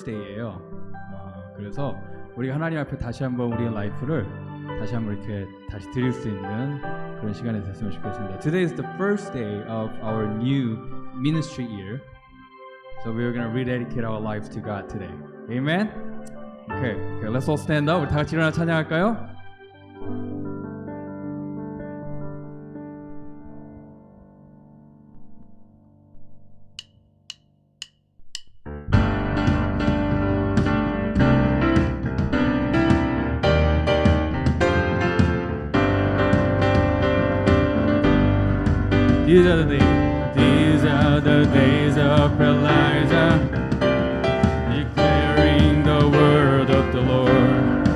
데이예요. 그래서 우리가 하나님 앞에 다시 한번 우리의 라이프를 다시 한번 이렇게 다시 드릴 수 있는 그런 시간이 됐으면 좋겠습니다. Today is the first day of our new ministry year. So we're going to rededicate our life to God today. Amen? Okay, let's all stand up. 우리 다 같이 일어나 찬양할까요? These are the days of Elijah, declaring the word of the Lord.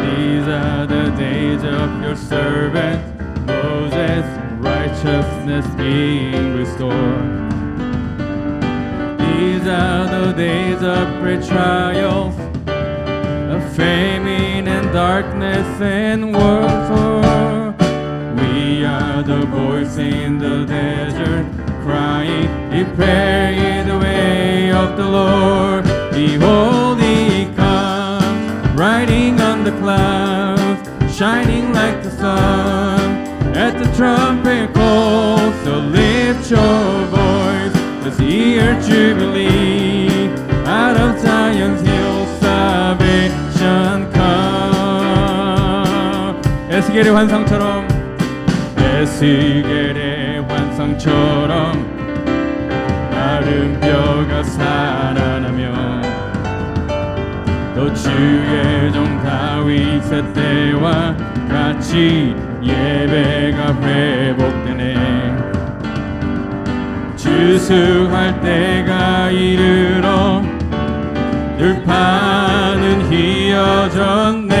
These are the days of your servant Moses, righteousness being restored. These are the days of great trials, of famine and darkness and war. We are the voice in the desert, crying, prepare ye the way of the Lord. Behold, he comes, riding on the clouds, shining like the sun. At the trumpet call, so lift your voice, this year jubilee. Out of Zion's hill, salvation come. 에스겔의 환상처럼, 에스겔의 환상처럼 마른 뼈가 살아나며 또 주의 종 다윗의 때와 같이 예배가 회복되네. 주수할 때가 이르러 들판은 휘어졌네.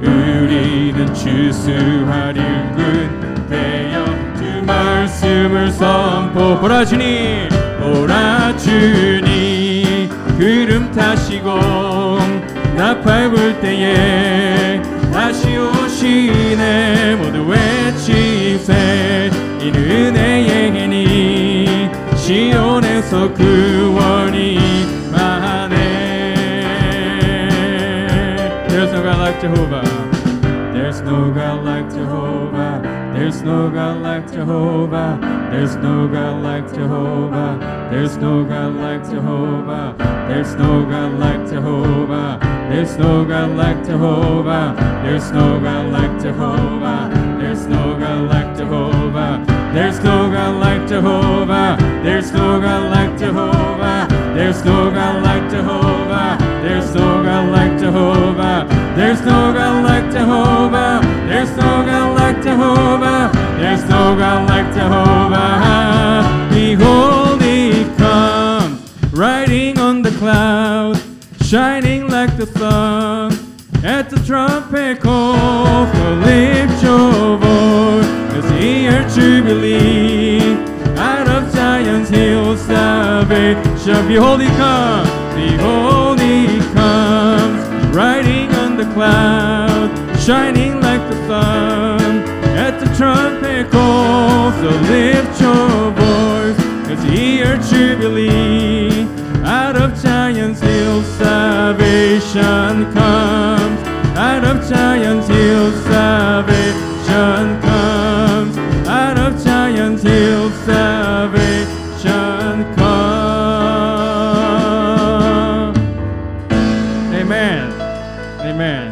우리는 주수할 일꾼 되어 주 말씀을 선포. 보라주니 구름 타시고 나팔 불 때에 다시 오시네. 모두 외치세 이 은혜의 해니 시온에서 구원이 임하네. There's no God like Jehovah. There's no God like Jehovah. There's no God like Jehovah. There's no God like Jehovah. There's no God like Jehovah. There's no God like Jehovah. There's no God like Jehovah. There's no God like Jehovah. There's no God like Jehovah. There's no God like Jehovah. There's no God like Jehovah. There's no God like Jehovah. There's no God like Jehovah. There's no God like Jehovah. There's no God like Jehovah. There's no God like Jehovah. Behold, he comes, riding on the clouds, shining like the sun. At the trumpet call, so lift your voice, this year jubilee. Out of Zion's hill, salvation. Behold, he comes. Behold, he comes, riding on the clouds, shining like the sun. At the trumpet call, so lift your voice, this year jubilee. Out of Zion's hill, salvation comes. Out of Zion's hill, salvation comes. Out of Zion's hill, salvation comes. Amen. Amen.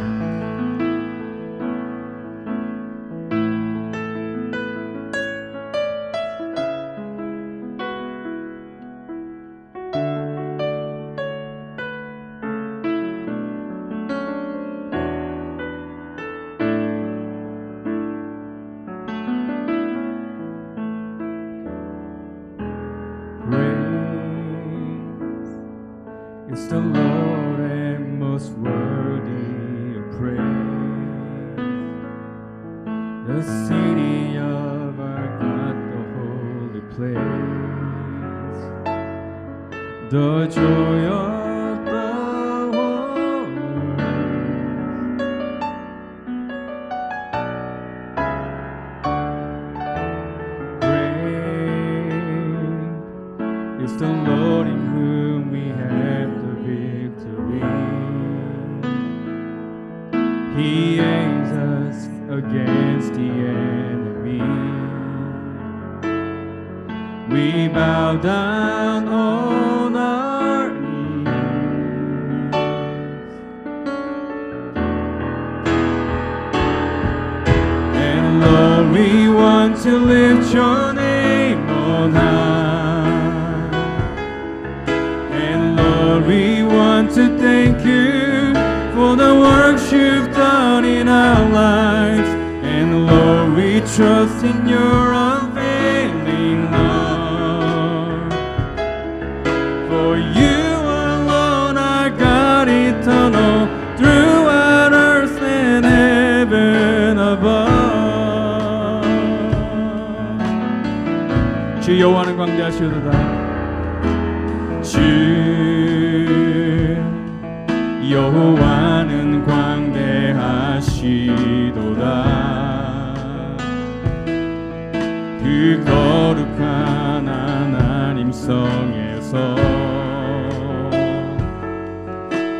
It's the Lord and most worthy of praise. The city of our God, the holy place. The joy of the world. Great is the Lord in whom down on our knees. And Lord, we want to lift your name on high. And Lord, we want to thank you for the works you've done in our lives. And Lord, we trust in your unfailing love. For you alone are God eternal, throughout earth and heaven above. 주 여호와는 광대하시도다. 주 여호와는 광대하시도다. 그 거룩한 하나님 성에서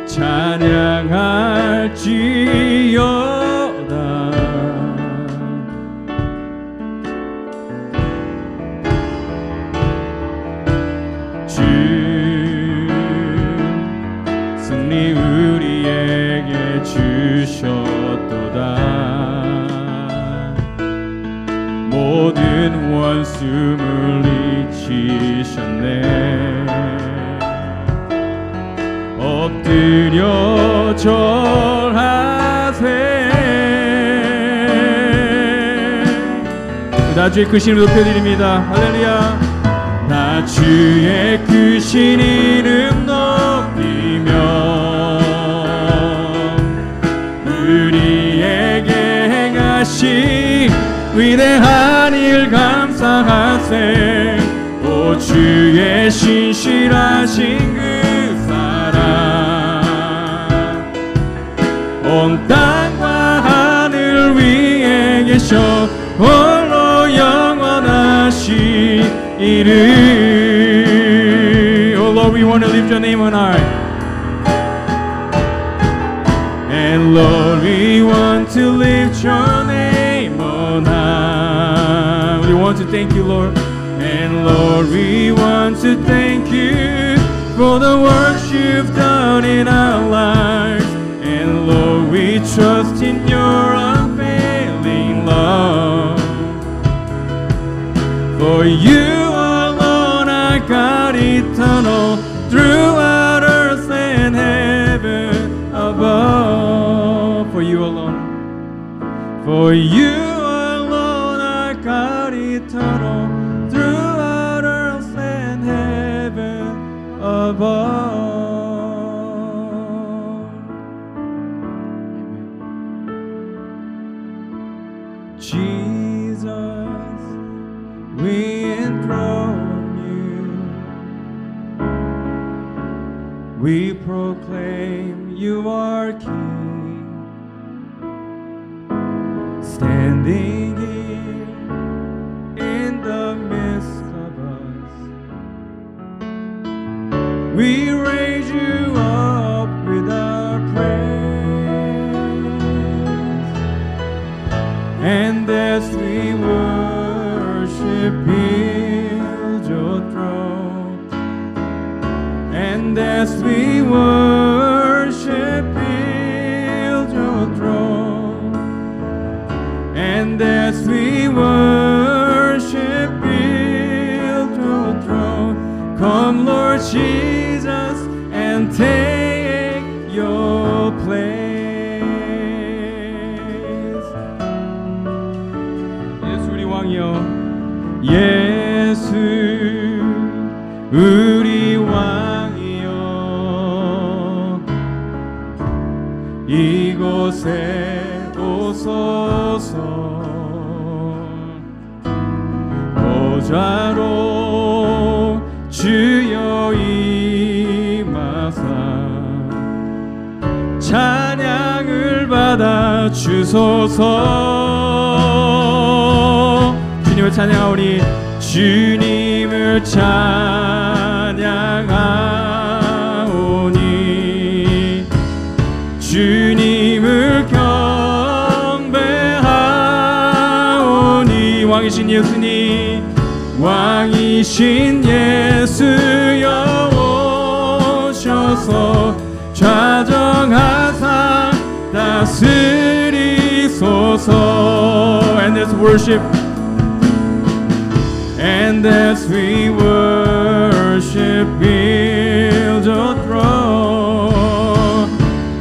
찬양할지어다. 주 승리 우리에게 주셨도다. 모든 원수 물리치셨네. 엎드려 절하세. 나 주의 크신 이름 높여드립니다. 할렐루야. 나 주의 크신 이름 높이며 우리에게 행하신 위대한 일 감사하세. 오 주의 신실하신 그 사랑 온 땅과 하늘 위에 계셔 홀로 영원하신 이름. Oh Lord, we want to lift your name on high. And Lord, we want to lift your name on high. We want to thank you, Lord. And Lord, we want to thank you for the works you've done in our lives. And Lord, we trust in your unfailing love. For you alone are God eternal, throughout earth and heaven above. For you alone. For you alone are God eternal, throughout earth and heaven above. Amen. Jesus, we enthrone you. We proclaim you are King. Standing here in the midst of us, we raise you up with our praise. And as we worship, build your throne. And as we worship, build your throne. And as we worship, build your throne. Come, Lord Jesus, and take your place. 예수 우리 왕이여, 예수 우리 왕이여, 이곳에 오소서. 보좌로 주여 임하사 찬양을 받아 주소서. 주님을 찬양하오니 주님을 찬양하오니 주님을 경배하오니 왕이신 예수님 왕이 이신 예수여 오셔서 좌정하사 다스리소서. And let's worship. And as we worship, build your throne.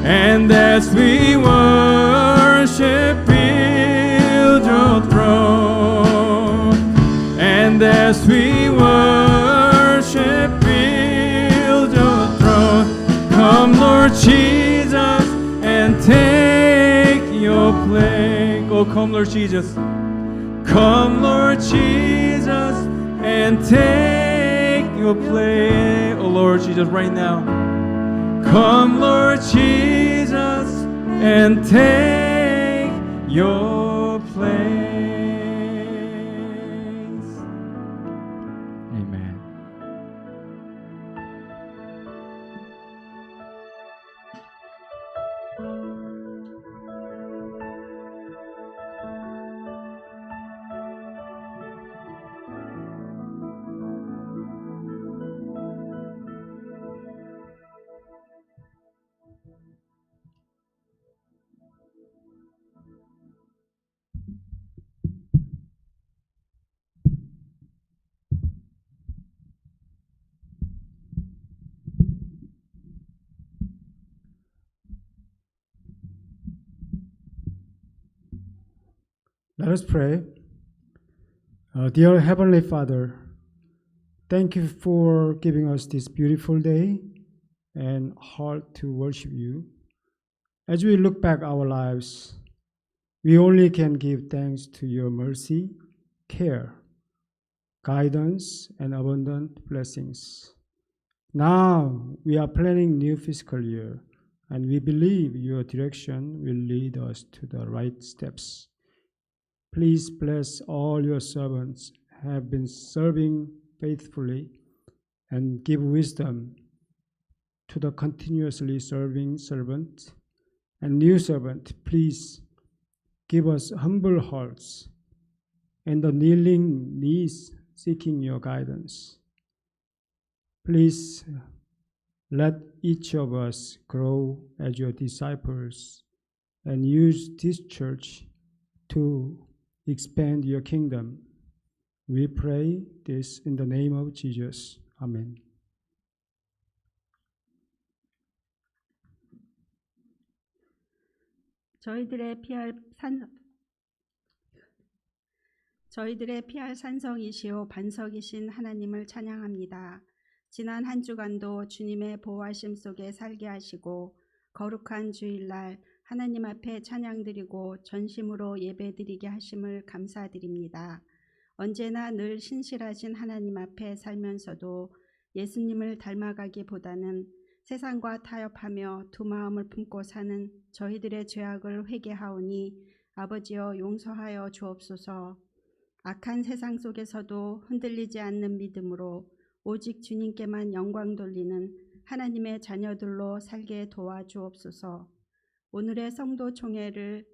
And as we worship, build your throne. And as we worship, build your throne. Come, Lord Jesus, and take your place. Oh, come, Lord Jesus. Come, Lord Jesus, and take your place. Oh, Lord Jesus, right now. Come, Lord Jesus, and take your place. Amen. Let us pray. Dear Heavenly Father, thank you for giving us this beautiful day and heart to worship you. As we look back our lives, we only can give thanks to your mercy, care, guidance, and abundant blessings. Now we are planning new fiscal year, and we believe your direction will lead us to the right steps. Please bless all your servants who have been serving faithfully, and give wisdom to the continuously serving servant and new servant. Please give us humble hearts and the kneeling knees seeking your guidance. Please let each of us grow as your disciples and use this church to expand your kingdom. We pray this in the name of Jesus. Amen. 저희들의 피할 산성이시오 반석이신 하나님을 찬양합니다. 지난 한 주간도 주님의 보호하심 속에 살게 하시고 거룩한 주일날 하나님 앞에 찬양드리고 전심으로 예배드리게 하심을 감사드립니다. 언제나 늘 신실하신 하나님 앞에 살면서도 예수님을 닮아가기보다는 세상과 타협하며 두 마음을 품고 사는 저희들의 죄악을 회개하오니 아버지여 용서하여 주옵소서. 악한 세상 속에서도 흔들리지 않는 믿음으로 오직 주님께만 영광 돌리는 하나님의 자녀들로 살게 도와주옵소서. 오늘의 성도 총회를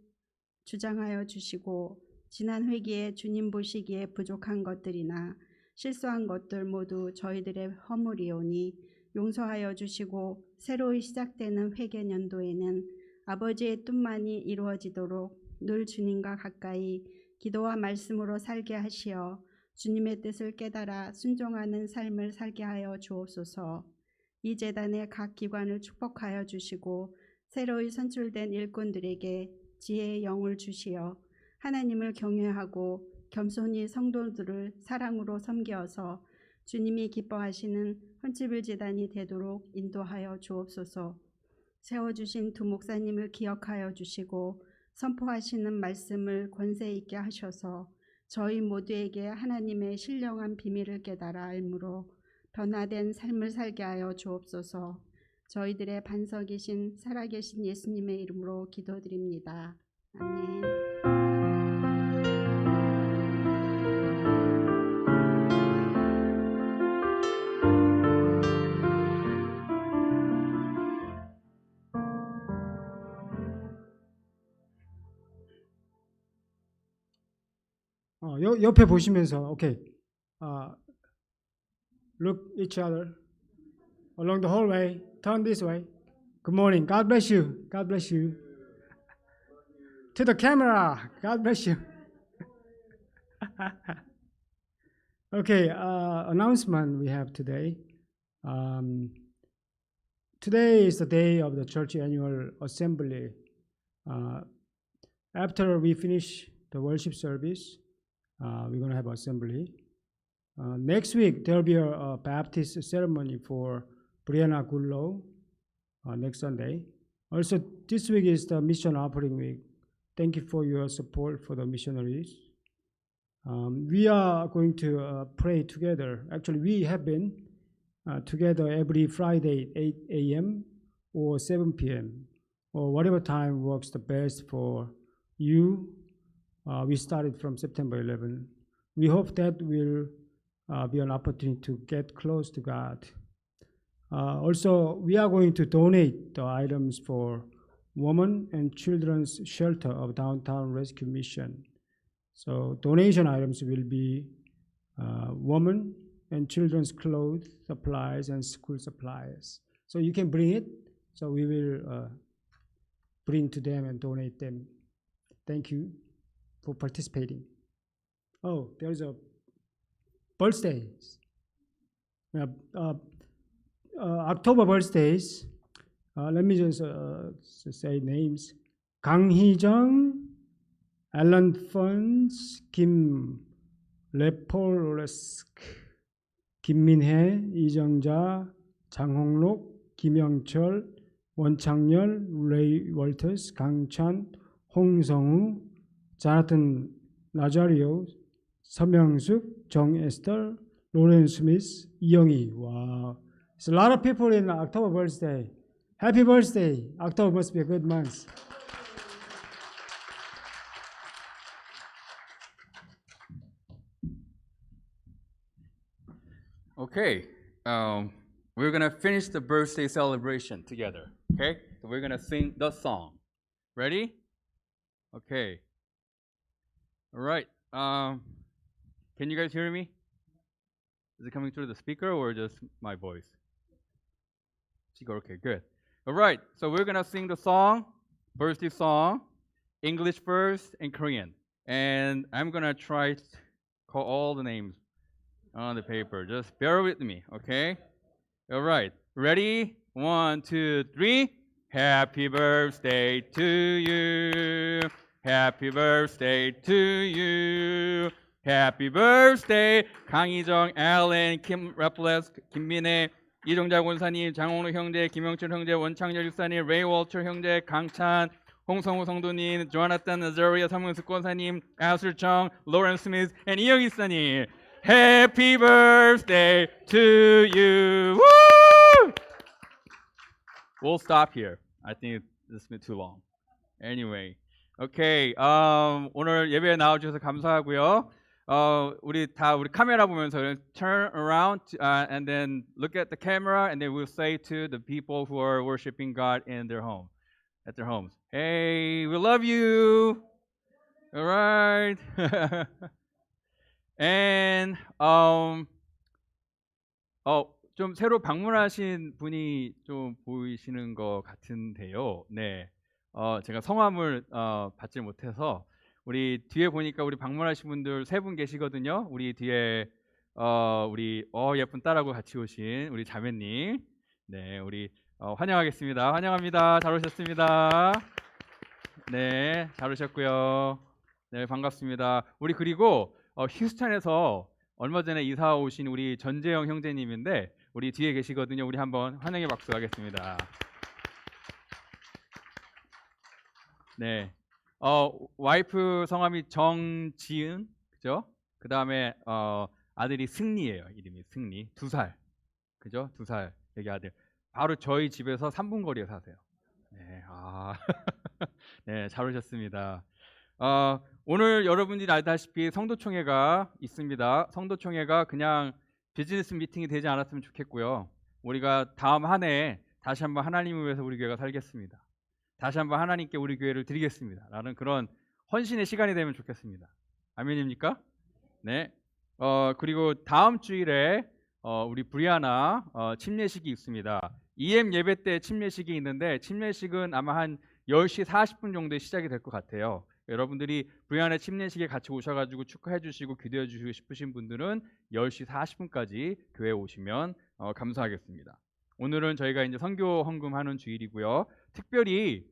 주장하여 주시고 지난 회기에 주님 보시기에 부족한 것들이나 실수한 것들 모두 저희들의 허물이오니 용서하여 주시고 새로이 시작되는 회개년도에는 아버지의 뜻만이 이루어지도록 늘 주님과 가까이 기도와 말씀으로 살게 하시어 주님의 뜻을 깨달아 순종하는 삶을 살게 하여 주옵소서. 이 제단의 각 기관을 축복하여 주시고 새로이 선출된 일꾼들에게 지혜의 영을 주시어 하나님을 경외하고 겸손히 성도들을 사랑으로 섬겨서 주님이 기뻐하시는 헌치빌 제단이 되도록 인도하여 주옵소서. 세워주신 두 목사님을 기억하여 주시고 선포하시는 말씀을 권세 있게 하셔서 저희 모두에게 하나님의 신령한 비밀을 깨달아 알므로 변화된 삶을 살게 하여 주옵소서. 저희들의 반석이신 살아계신 예수님의 이름으로 기도드립니다. 아멘. 옆에 보시면서 오케이. Look each other along the hallway. Turn this way. Good morning. God bless you. God bless you. To the camera. God bless you. Okay, announcement we have today. Today is the day of the church annual assembly. After we finish the worship service, we're going to have assembly. Next week, there will be a baptist ceremony for Brianna Gullo next Sunday. Also, this week is the mission offering week. Thank you for your support for the missionaries. We are going to pray together. Actually, we have been together every Friday at 8 a.m. or 7 p.m. or whatever time works the best for you. We started from September 11. We hope that will be an opportunity to get close to God. Also, we are going to donate the items for Women and Children's Shelter of Downtown Rescue Mission. So donation items will be women and children's clothes, supplies, and school supplies. So you can bring it. So we will bring to them and donate them. Thank you for participating. Oh, there's a birthdays. October birthdays. Let me just say names. 강희정, Alan Fons, Kim 레폴레스크, 김민혜, 이정자, 장홍록, 김영철, 원창열, 레이 월터스, 강찬, 홍성우, 자나튼 나자리오, 서명숙, 정에스터, 로렌 스미스, 이영희. Wow. It's a lot of people in October birthday. Happy birthday. October must be a good month. Okay, we're gonna finish the birthday celebration together. Okay, so we're gonna sing the song. Ready? Okay. All right. Can you guys hear me? Is it coming through the speaker or just my voice? Speaker. Okay, good. All right. So we're gonna sing the song, birthday song, English first and Korean, and I'm gonna try to call all the names on the paper. Just bear with me, okay? All right. Ready? 1, 2, 3. Happy birthday to you. Happy birthday to you. Happy birthday. 강희정, Alan, Kim Reples, 김민혜, 이정자 권사님, 장홍로 형제, 김영철 형제, 원창열 육사님, 레이 월처 형제, 강찬, 홍성우 성도님, 조나탄 나자리아 사무스 권사님, 아슬청, 로렌 스미스, and 이영희 사님. Happy birthday to you. Woo! We'll stop here. I think this has been too long. Anyway, okay. 오늘 예배에 나와주셔서 감사하고요. 우리 카메라 보면서 turn around and then look at the camera, and then we'll say to the people who are worshiping God in their home, at their homes, "Hey, we love you." All right. And 좀 새로 방문하신 분이 좀 보이시는 것 같은데요. 네. 제가 성함을 받지 못해서 우리 뒤에 보니까 우리 방문하신 분들 3분 계시거든요. 우리 뒤에 우리 예쁜 딸하고 같이 오신 우리 자매님. 네, 우리 환영하겠습니다. 환영합니다. 잘 오셨습니다. 네, 잘 오셨고요. 네, 반갑습니다. 우리 그리고 휴스턴에서 얼마 전에 이사 오신 우리 전재영 형제님인데 우리 뒤에 계시거든요. 우리 한번 환영의 박수 하겠습니다. 네, 와이프 성함이 정지은, 그죠? 그 다음에 아들이 승리예요. 이름이 승리, 2살, 그죠? 2살 여기 아들. 바로 저희 집에서 3분 거리에 사세요. 네, 네, 잘 오셨습니다. 오늘 여러분들이 알다시피 성도총회가 있습니다. 성도총회가 그냥 비즈니스 미팅이 되지 않았으면 좋겠고요. 우리가 다음 한 해에 다시 한번 하나님을 위해서 우리 교회가 살겠습니다. 다시 한번 하나님께 우리 교회를 드리겠습니다. 라는 그런 헌신의 시간이 되면 좋겠습니다. 아멘입니까? 네. 그리고 다음 주일에 우리 브리아나 침례식이 있습니다. EM 예배 때 침례식이 있는데 침례식은 아마 한 10시 40분 정도에 시작이 될 것 같아요. 여러분들이 브리아나 침례식에 같이 오셔가지고 축하해 주시고 기도해 주시고 싶으신 분들은 10시 40분까지 교회에 오시면 감사하겠습니다. 오늘은 저희가 이제 선교 헌금하는 주일이고요. 특별히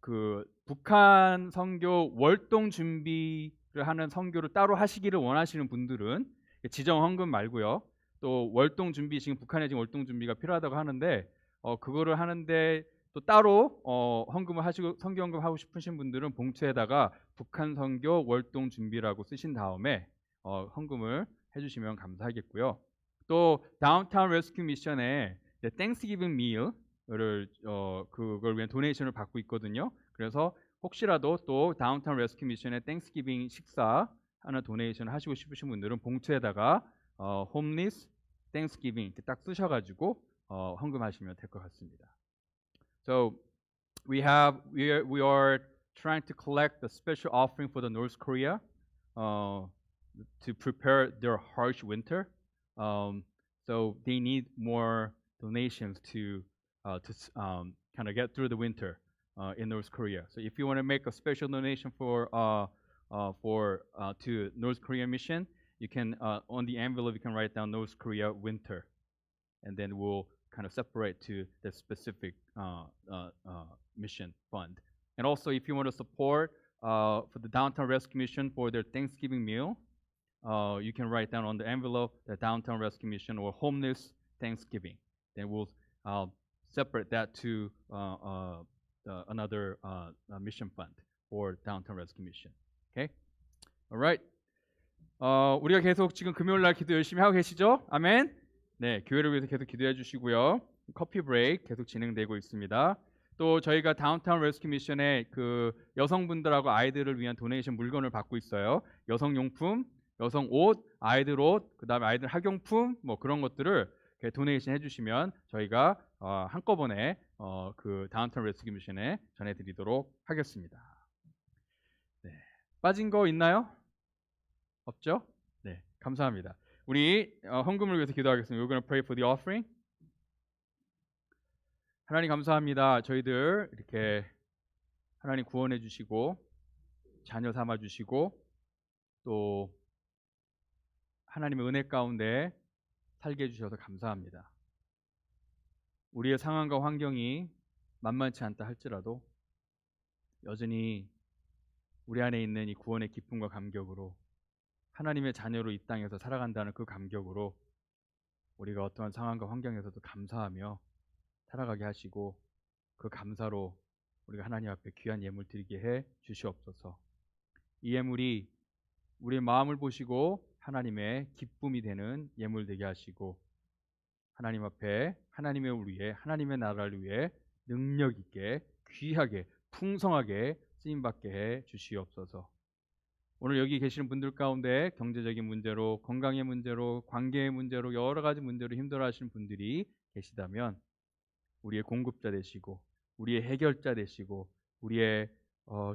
그 북한 선교 월동 준비를 하는 선교를 따로 하시기를 원하시는 분들은 지정 헌금 말고요. 또 월동 준비 지금 북한에 지금 월동 준비가 필요하다고 하는데 그거를 하는데 또 따로 헌금을 하시고 선교 헌금 하고 싶으신 분들은 봉투에다가 북한 선교 월동 준비라고 쓰신 다음에 헌금을 해주시면 감사하겠고요. 또 다운타운 레스큐 미션에 땡스기빙 밀을 그걸 위한 도네이션을 받고 있거든요. 그래서 혹시라도 또 다운타운 레스큐 미션의 땡스기빙 식사 하나 도네이션 하시고 싶으신 분들은 봉투에다가 홈리스 땡스기빙 이렇게 딱 쓰셔가지고 헌금하시면 될 것 같습니다. So we are trying to collect the special offering for the North Korea to prepare their harsh winter. So they need more donations to kind of get through the winter in North Korea. So if you want to make a special donation to North Korea mission, you can on the envelope you can write down North Korea winter, and then we'll kind of separate to the specific mission fund. And also, if you want to support for the Downtown Rescue Mission for their Thanksgiving meal, you can write down on the envelope the Downtown Rescue Mission or Homeless Thanksgiving. Then we'll separate that to another mission fund for Downtown Rescue Mission. Okay? All right. 우리가 계속 지금 금요일 날 기도 열심히 하고 계시죠? 아멘. 네, 교회를 위해서 계속 기도해 주시고요. 커피 브레이크 계속 진행되고 있습니다. 또 저희가 다운타운 레스큐 미션에 그 여성분들하고 아이들을 위한 도네이션 물건을 받고 있어요. 여성 용품, 여성 옷, 아이들 옷, 그다음에 아이들 학용품 뭐 그런 것들을 도네이션 해주시면 저희가 한꺼번에 그 다운타운 레스큐 미션에 전해드리도록 하겠습니다. 네, 빠진 거 있나요? 없죠? 네, 감사합니다. 우리 헌금을 위해서 기도하겠습니다. We're going to pray for the offering. 하나님 감사합니다. 저희들 이렇게 하나님 구원해 주시고 자녀 삼아 주시고 또 하나님의 은혜 가운데 살게 해 주셔서 감사합니다. 우리의 상황과 환경이 만만치 않다 할지라도 여전히 우리 안에 있는 이 구원의 기쁨과 감격으로 하나님의 자녀로 이 땅에서 살아간다는 그 감격으로 우리가 어떠한 상황과 환경에서도 감사하며 살아가게 하시고 그 감사로 우리가 하나님 앞에 귀한 예물 드리게 해 주시옵소서. 이 예물이 우리의 마음을 보시고 하나님의 기쁨이 되는 예물 되게 하시고 하나님 앞에 하나님의 위해 하나님의 나라를 위해 능력 있게 귀하게 풍성하게 쓰임받게 해 주시옵소서. 오늘 여기 계시는 분들 가운데 경제적인 문제로 건강의 문제로 관계의 문제로 여러 가지 문제로 힘들어하시는 분들이 계시다면 우리의 공급자 되시고 우리의 해결자 되시고 우리의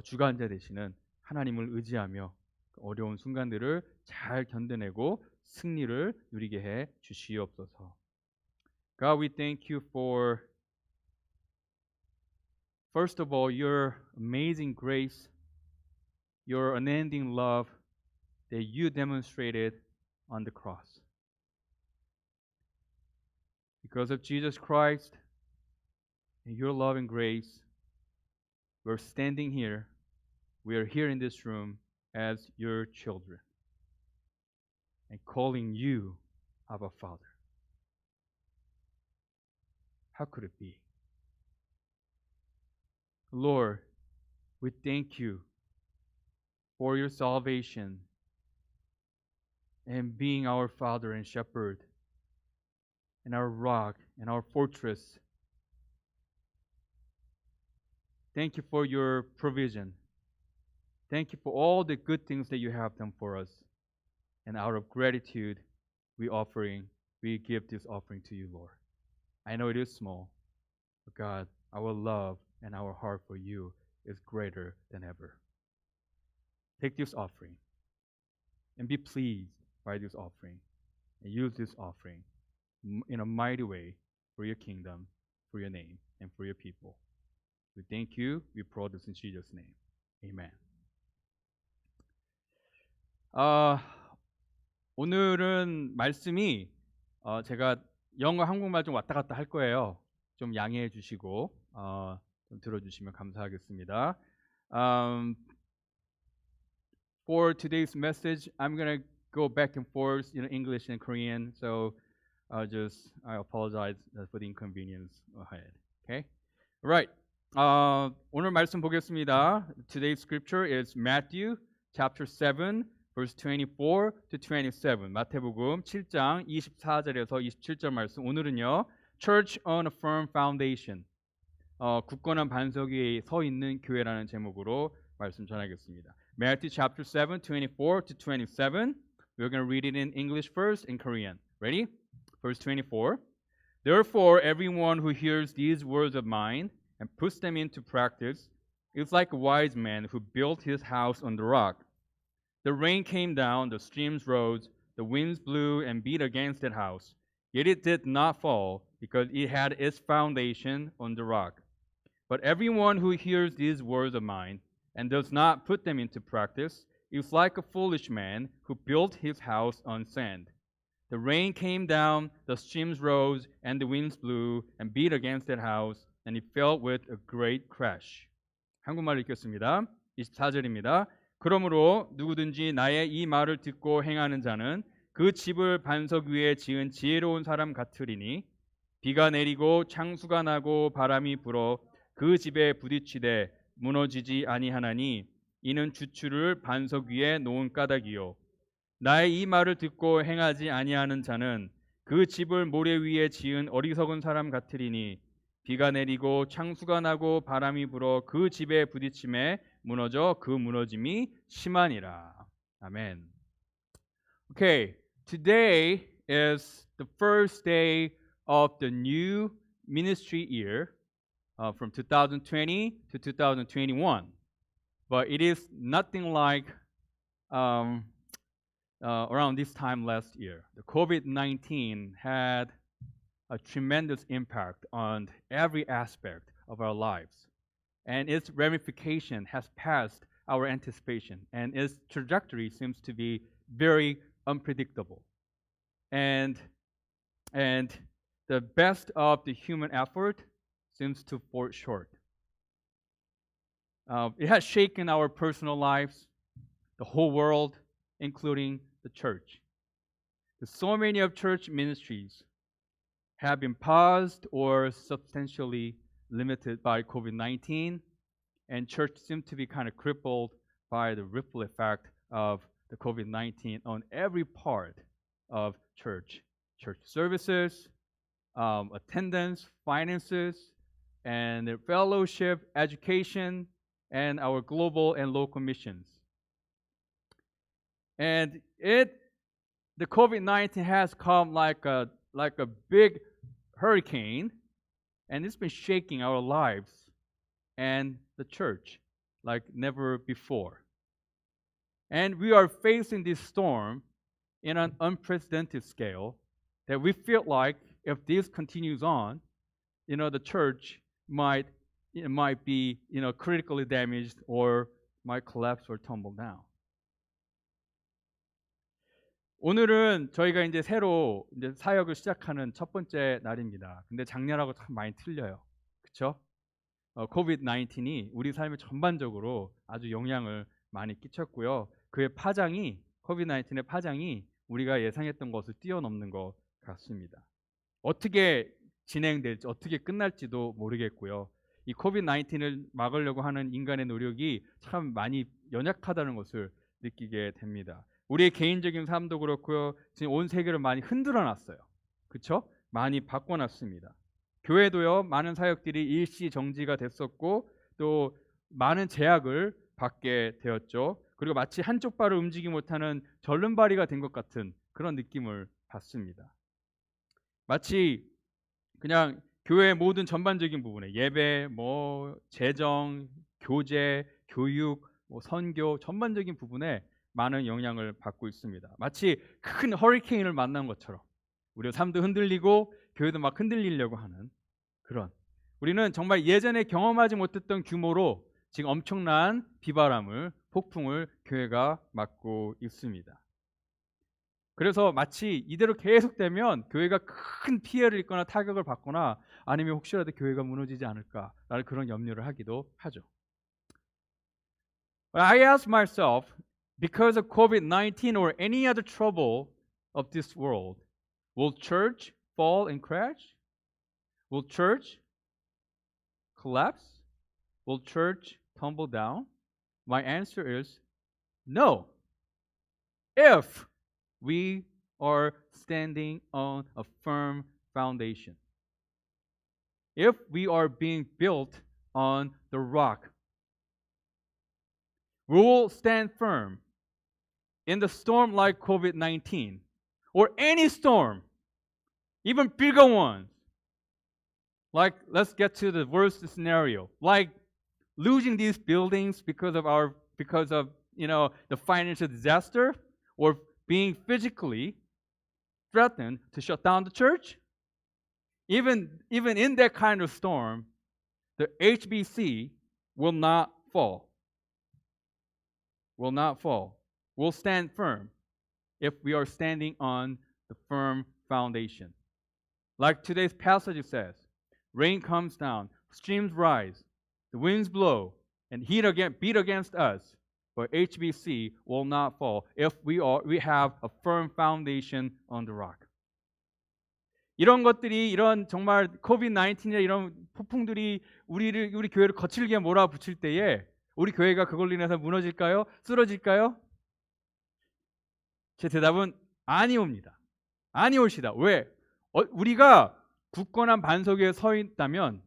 주관자 되시는 하나님을 의지하며 어려운 순간들을 잘 견뎌내고 승리를 누리게 해 주시옵소서. God, we thank you for first of all your amazing grace, your unending love that you demonstrated on the cross. Because of Jesus Christ and your love and grace, we're standing here. We are here in this room as your children and calling you Abba Father. How could it be? Lord, we thank you for your salvation and being our Father and Shepherd and our rock and our fortress. Thank you for your provision. Thank you for all the good things that you have done for us. And out of gratitude, we give this offering to you, Lord. I know it is small, but God, our love and our heart for you is greater than ever. Take this offering and be pleased by this offering. and use this offering in a mighty way for your kingdom, for your name, and for your people. We thank you. We pray this in Jesus' name. Amen. 오늘은 말씀이 제가 영어, 한국말 좀 왔다 갔다 할 거예요. 좀 양해해 주시고 좀 들어주시면 감사하겠습니다. For today's message, I'm gonna go back and forth in English and Korean, so I apologize for the inconvenience ahead. Okay, right. 오늘 말씀 보겠습니다. Today's scripture is Matthew chapter 7, verse 24 to 27. 마태복음 7장 24절에서 27절 말씀. 오늘은요, Church on a Firm Foundation. 굳건한 반석 위에 서 있는 교회라는 제목으로 말씀 전하겠습니다. Matthew chapter 7, 24 to 27. We're going to read it in English first, in Korean. Ready? Verse 24. Therefore, everyone who hears these words of mine and puts them into practice is like a wise man who built his house on the rock. The rain came down, the streams rose, the winds blew and beat against that house. Yet it did not fall, because it had its foundation on the rock. But everyone who hears these words of mine and does not put them into practice is like a foolish man who built his house on sand. The rain came down, the streams rose, and the winds blew and beat against that house, and it fell with a great crash. 한국말 읽겠습니다. 24절입니다. 그러므로 누구든지 나의 이 말을 듣고 행하는 자는 그 집을 반석 위에 지은 지혜로운 사람 같으리니 비가 내리고 창수가 나고 바람이 불어 그 집에 부딪히되 무너지지 아니하나니 이는 주추를 반석 위에 놓은 까닭이요. 나의 이 말을 듣고 행하지 아니하는 자는 그 집을 모래 위에 지은 어리석은 사람 같으리니 비가 내리고 창수가 나고 바람이 불어 그 집에 부딪힘에 무너져 그 무너짐이 심하니라. 아멘. Okay, today is the first day of the new ministry year from 2020 to 2021. But it is nothing like around this time last year. The COVID-19 had a tremendous impact on every aspect of our lives. And its ramification has passed our anticipation, and its trajectory seems to be very unpredictable. And the best of the human effort seems to fall short. It has shaken our personal lives, the whole world, including the church. So many of church ministries have been paused or substantially limited by COVID-19, and church seems to be kind of crippled by the ripple effect of the COVID-19 on every part of church services, attendance, finances, and fellowship, education, and our global and local missions. And the COVID-19 has come like a big hurricane, and it's been shaking our lives and the church like never before. And we are facing this storm in an unprecedented scale that we feel like if this continues on, the church might be critically damaged or might collapse or tumble down. 오늘은 저희가 이제 새로 사역을 시작하는 첫 번째 날입니다. 근데 작년하고 참 많이 틀려요. 그렇죠? COVID-19이 우리 삶에 전반적으로 아주 영향을 많이 끼쳤고요. 그의 파장이 COVID-19의 파장이 우리가 예상했던 것을 뛰어넘는 것 같습니다. 어떻게 진행될지 어떻게 끝날지도 모르겠고요. 이 COVID-19을 막으려고 하는 인간의 노력이 참 많이 연약하다는 것을 느끼게 됩니다. 우리의 개인적인 삶도 그렇고요. 지금 온 세계를 많이 흔들어놨어요. 그렇죠? 많이 바꿔놨습니다. 교회도요. 많은 사역들이 일시 정지가 됐었고 또 많은 제약을 받게 되었죠. 그리고 마치 한쪽 발을 움직이지 못하는 절름발이가 된 것 같은 그런 느낌을 받습니다. 마치 그냥 교회의 모든 전반적인 부분에 예배, 재정, 교제, 교육, 선교 전반적인 부분에 많은 영향을 받고 있습니다. 마치 큰 허리케인을 만난 것처럼 우리 삶도 흔들리고 교회도 막 흔들리려고 하는 그런, 우리는 정말 예전에 경험하지 못했던 규모로 지금 엄청난 비바람을, 폭풍을 교회가 맞고 있습니다. 그래서 마치 이대로 계속되면 교회가 큰 피해를 입거나 타격을 받거나 아니면 혹시라도 교회가 무너지지 않을까라는 그런 염려를 하기도 하죠. But I ask myself, because of COVID-19 or any other trouble of this world, will church fall and crash? Will church collapse? Will church tumble down? My answer is no. If we are standing on a firm foundation. If we are being built on the rock, we will stand firm in the storm like COVID-19 or any storm, even bigger ones. Like, let's get to the worst scenario, like losing these buildings because of the financial disaster, or being physically threatened to shut down the church. Even in that kind of storm, the HBC will not fall. Will not fall. Will stand firm if we are standing on the firm foundation. Like today's passage says, rain comes down, streams rise, the winds blow, and heat beat against us. But HBC will not fall if we have a firm foundation on the rock. 이런 것들이, 이런 정말 COVID-19이나 이런 폭풍들이 우리 교회를 거칠게 몰아붙일 때에 우리 교회가 그걸로 인해서 무너질까요? 쓰러질까요? 제 대답은 아니옵니다. 아니올시다. 왜? 우리가 굳건한 반석 위에 서 있다면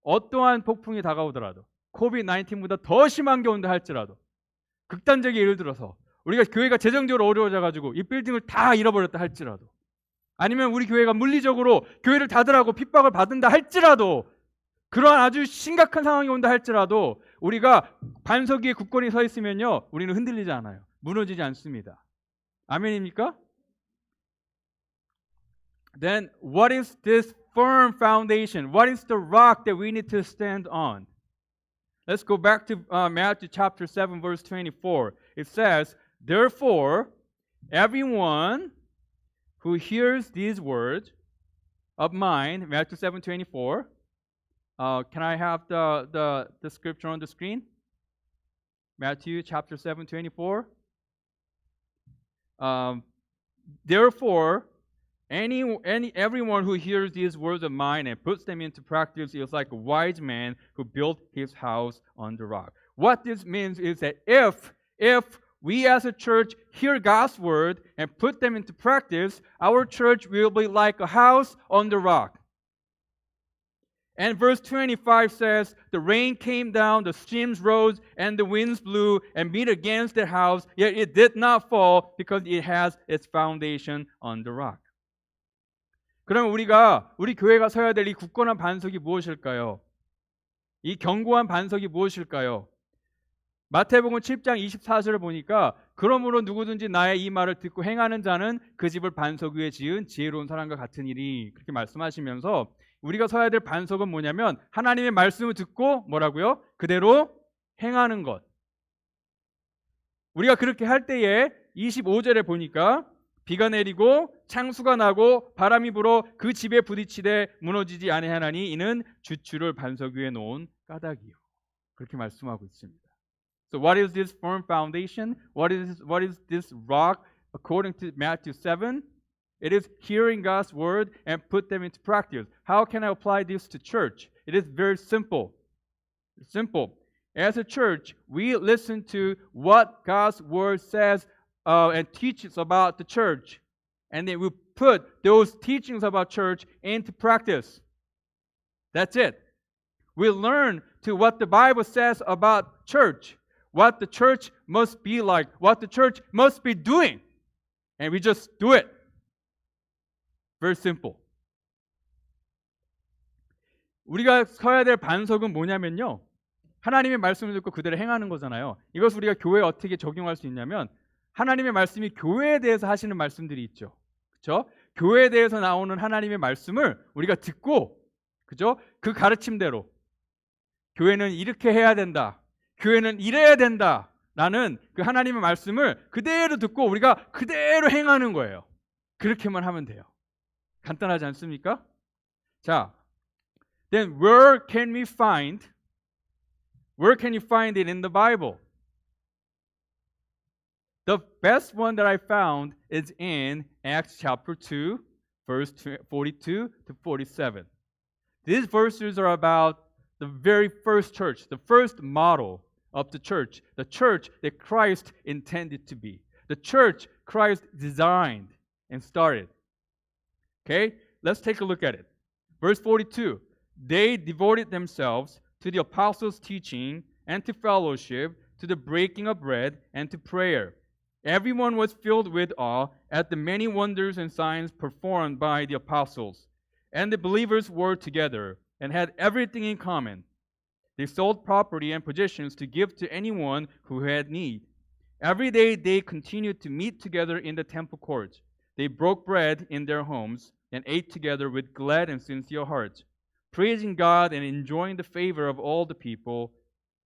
어떠한 폭풍이 다가오더라도, COVID-19보다 더 심한 게 온다 할지라도, 극단적인 예를 들어서 우리가 교회가 재정적으로 어려워져 가지고 이 빌딩을 다 잃어버렸다 할지라도, 아니면 우리 교회가 물리적으로 교회를 닫으라고 핍박을 받는다 할지라도, 그러한 아주 심각한 상황이 온다 할지라도 우리가 반석 위에 굳건히 서 있으면요, 우리는 흔들리지 않아요. 무너지지 않습니다. 아멘입니까? Then what is this firm foundation? What is the rock that we need to stand on? Let's go back to Matthew chapter 7 verse 24. It says, therefore, everyone who hears these words of mine, Matthew 7:24. Can I have the scripture on the screen? Matthew chapter 7:24. Therefore, everyone who hears these words of mine and puts them into practice is like a wise man who built his house on the rock. What this means is that if we as a church hear God's word and put them into practice, our church will be like a house on the rock. And verse 25 says, the rain came down, the streams rose, and the winds blew and beat against the house, yet it did not fall because it has its foundation on the rock. 그럼 우리 교회가 서야 될 이 굳건한 반석이 무엇일까요? 이 견고한 반석이 무엇일까요? 마태복음 7장 24절을 보니까, 그러므로 누구든지 나의 이 말을 듣고 행하는 자는 그 집을 반석 위에 지은 지혜로운 사람과 같은 일이, 그렇게 말씀하시면서 우리가 서야 될 반석은 뭐냐면 하나님의 말씀을 듣고 뭐라고요? 그대로 행하는 것. 우리가 그렇게 할 때에 25절에 보니까 비가 내리고 창수가 나고 바람이 불어 그 집에 부딪히되 무너지지 아니하나니 이는 주추를 반석 위에 놓은 까닭이요. 그렇게 말씀하고 있습니다. So what is this firm foundation? What is this rock according to Matthew 7? It is hearing God's word and put them into practice. How can I apply this to church? It is very simple. Simple. As a church, we listen to what God's word says and teaches about the church. And then we put those teachings about church into practice. That's it. We learn to what the Bible says about church, what the church must be like, what the church must be doing. And we just do it. Very simple. 우리가 서야 될 반석은 뭐냐면요, 하나님의 말씀을 듣고 그대로 행하는 거잖아요. 이것을 우리가 교회에 어떻게 적용할 수 있냐면 하나님의 말씀이 교회에 대해서 하시는 말씀들이 있죠. 그렇죠? 교회에 대해서 나오는 하나님의 말씀을 우리가 듣고 그죠? 그 가르침대로 교회는 이렇게 해야 된다. 교회는 이래야 된다. 라는 그 하나님의 말씀을 그대로 듣고 우리가 그대로 행하는 거예요. 그렇게만 하면 돼요. 간단하지 않습니까? 자, then where can you find it in the Bible? The best one that I found is in Acts chapter 2, verse 42 to 47. These verses are about the very first church, the first model of the church that Christ intended to be, the church Christ designed and started. Okay, let's take a look at it. Verse 42, they devoted themselves to the apostles' teaching and to fellowship, to the breaking of bread and to prayer. Everyone was filled with awe at the many wonders and signs performed by the apostles. And the believers were together and had everything in common. They sold property and possessions to give to anyone who had need. Every day they continued to meet together in the temple courts. They broke bread in their homes and ate together with glad and sincere hearts, praising God and enjoying the favor of all the people.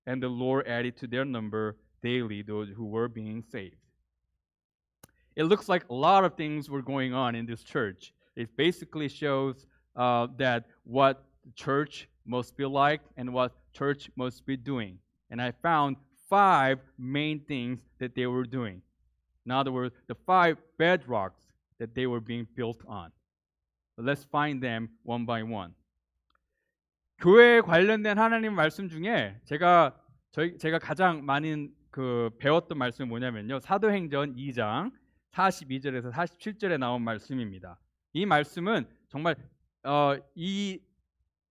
And the Lord added to their number daily those who were being saved. It looks like a lot of things were going on in this church. It basically shows that what the church must be like and what church must be doing. And I found 5 main things that they were doing. In other words, the 5 bedrocks that they were being built on. So let's find them one by one. 교회에 관련된 하나님 말씀 중에 제가 가장 많이 배웠던 말씀이 뭐냐면요. 사도행전 2장 42절에서 47절에 나온 말씀입니다. 이 말씀은 정말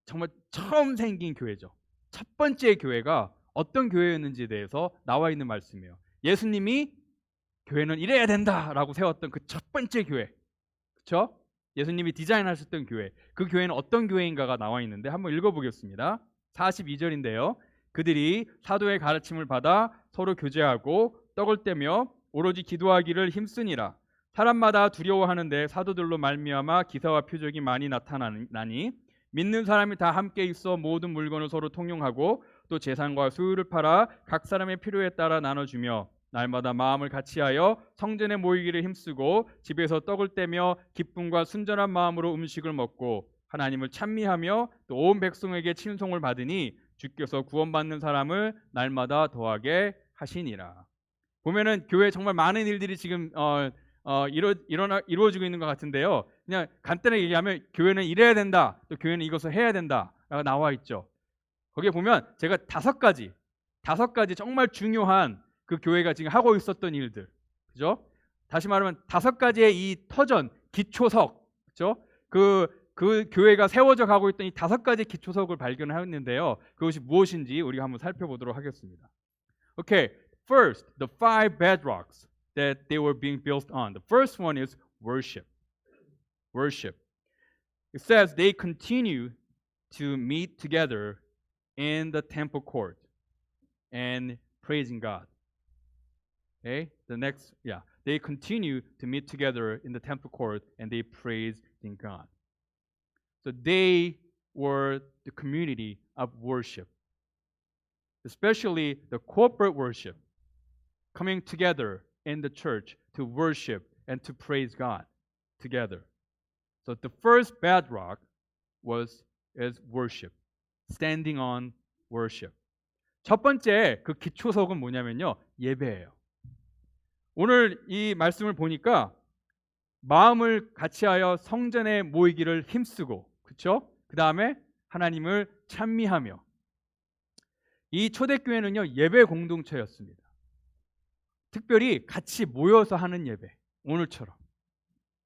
정말 처음 생긴 교회죠. 첫 번째 교회가 어떤 교회였는지에 대해서 나와 있는 말씀이에요. 예수님이 교회는 이래야 된다라고 세웠던 그 첫 번째 교회. 그렇죠? 예수님이 디자인하셨던 교회. 그 교회는 어떤 교회인가가 나와 있는데 한번 읽어보겠습니다. 42절인데요. 그들이 사도의 가르침을 받아 서로 교제하고 떡을 떼며 오로지 기도하기를 힘쓰니라. 사람마다 두려워하는데 사도들로 말미암아 기사와 표적이 많이 나타나니 믿는 사람이 다 함께 있어 모든 물건을 서로 통용하고 또 재산과 소유를 팔아 각 사람의 필요에 따라 나눠주며 날마다 마음을 같이하여 성전에 모이기를 힘쓰고 집에서 떡을 떼며 기쁨과 순전한 마음으로 음식을 먹고 하나님을 찬미하며 또 온 백성에게 친송을 받으니 주께서 구원받는 사람을 날마다 더하게 하시니라. 보면은 교회에 정말 많은 일들이 지금 이루어지고 있는 것 같은데요. 그냥 간단하게 얘기하면 교회는 이래야 된다, 또 교회는 이것을 해야 된다라고 나와 있죠. 거기에 보면 제가 5가지 정말 중요한 그 교회가 지금 하고 있었던 일들, 그죠? 다시 말하면 5가지의 이 터전, 기초석, 그죠? 그 교회가 세워져 가고 있던 이 5가지 기초석을 발견했는데요. 그것이 무엇인지 우리가 한번 살펴보도록 하겠습니다. Okay, first, the 5 bedrocks that they were being built on. The first one is worship. Worship. It says they continue to meet together in the temple court and praising God. Okay, the next, they continue to meet together in the temple court and they praise in God. So they were the community of worship, especially the corporate worship, coming together in the church to worship and to praise God together. So the first bedrock is worship, standing on worship. 첫 번째 그 기초석은 뭐냐면요, 예배예요. 오늘 이 말씀을 보니까 마음을 같이하여 성전에 모이기를 힘쓰고, 그렇죠? 그 다음에 하나님을 찬미하며. 이 초대교회는요, 예배 공동체였습니다. 특별히 같이 모여서 하는 예배, 오늘처럼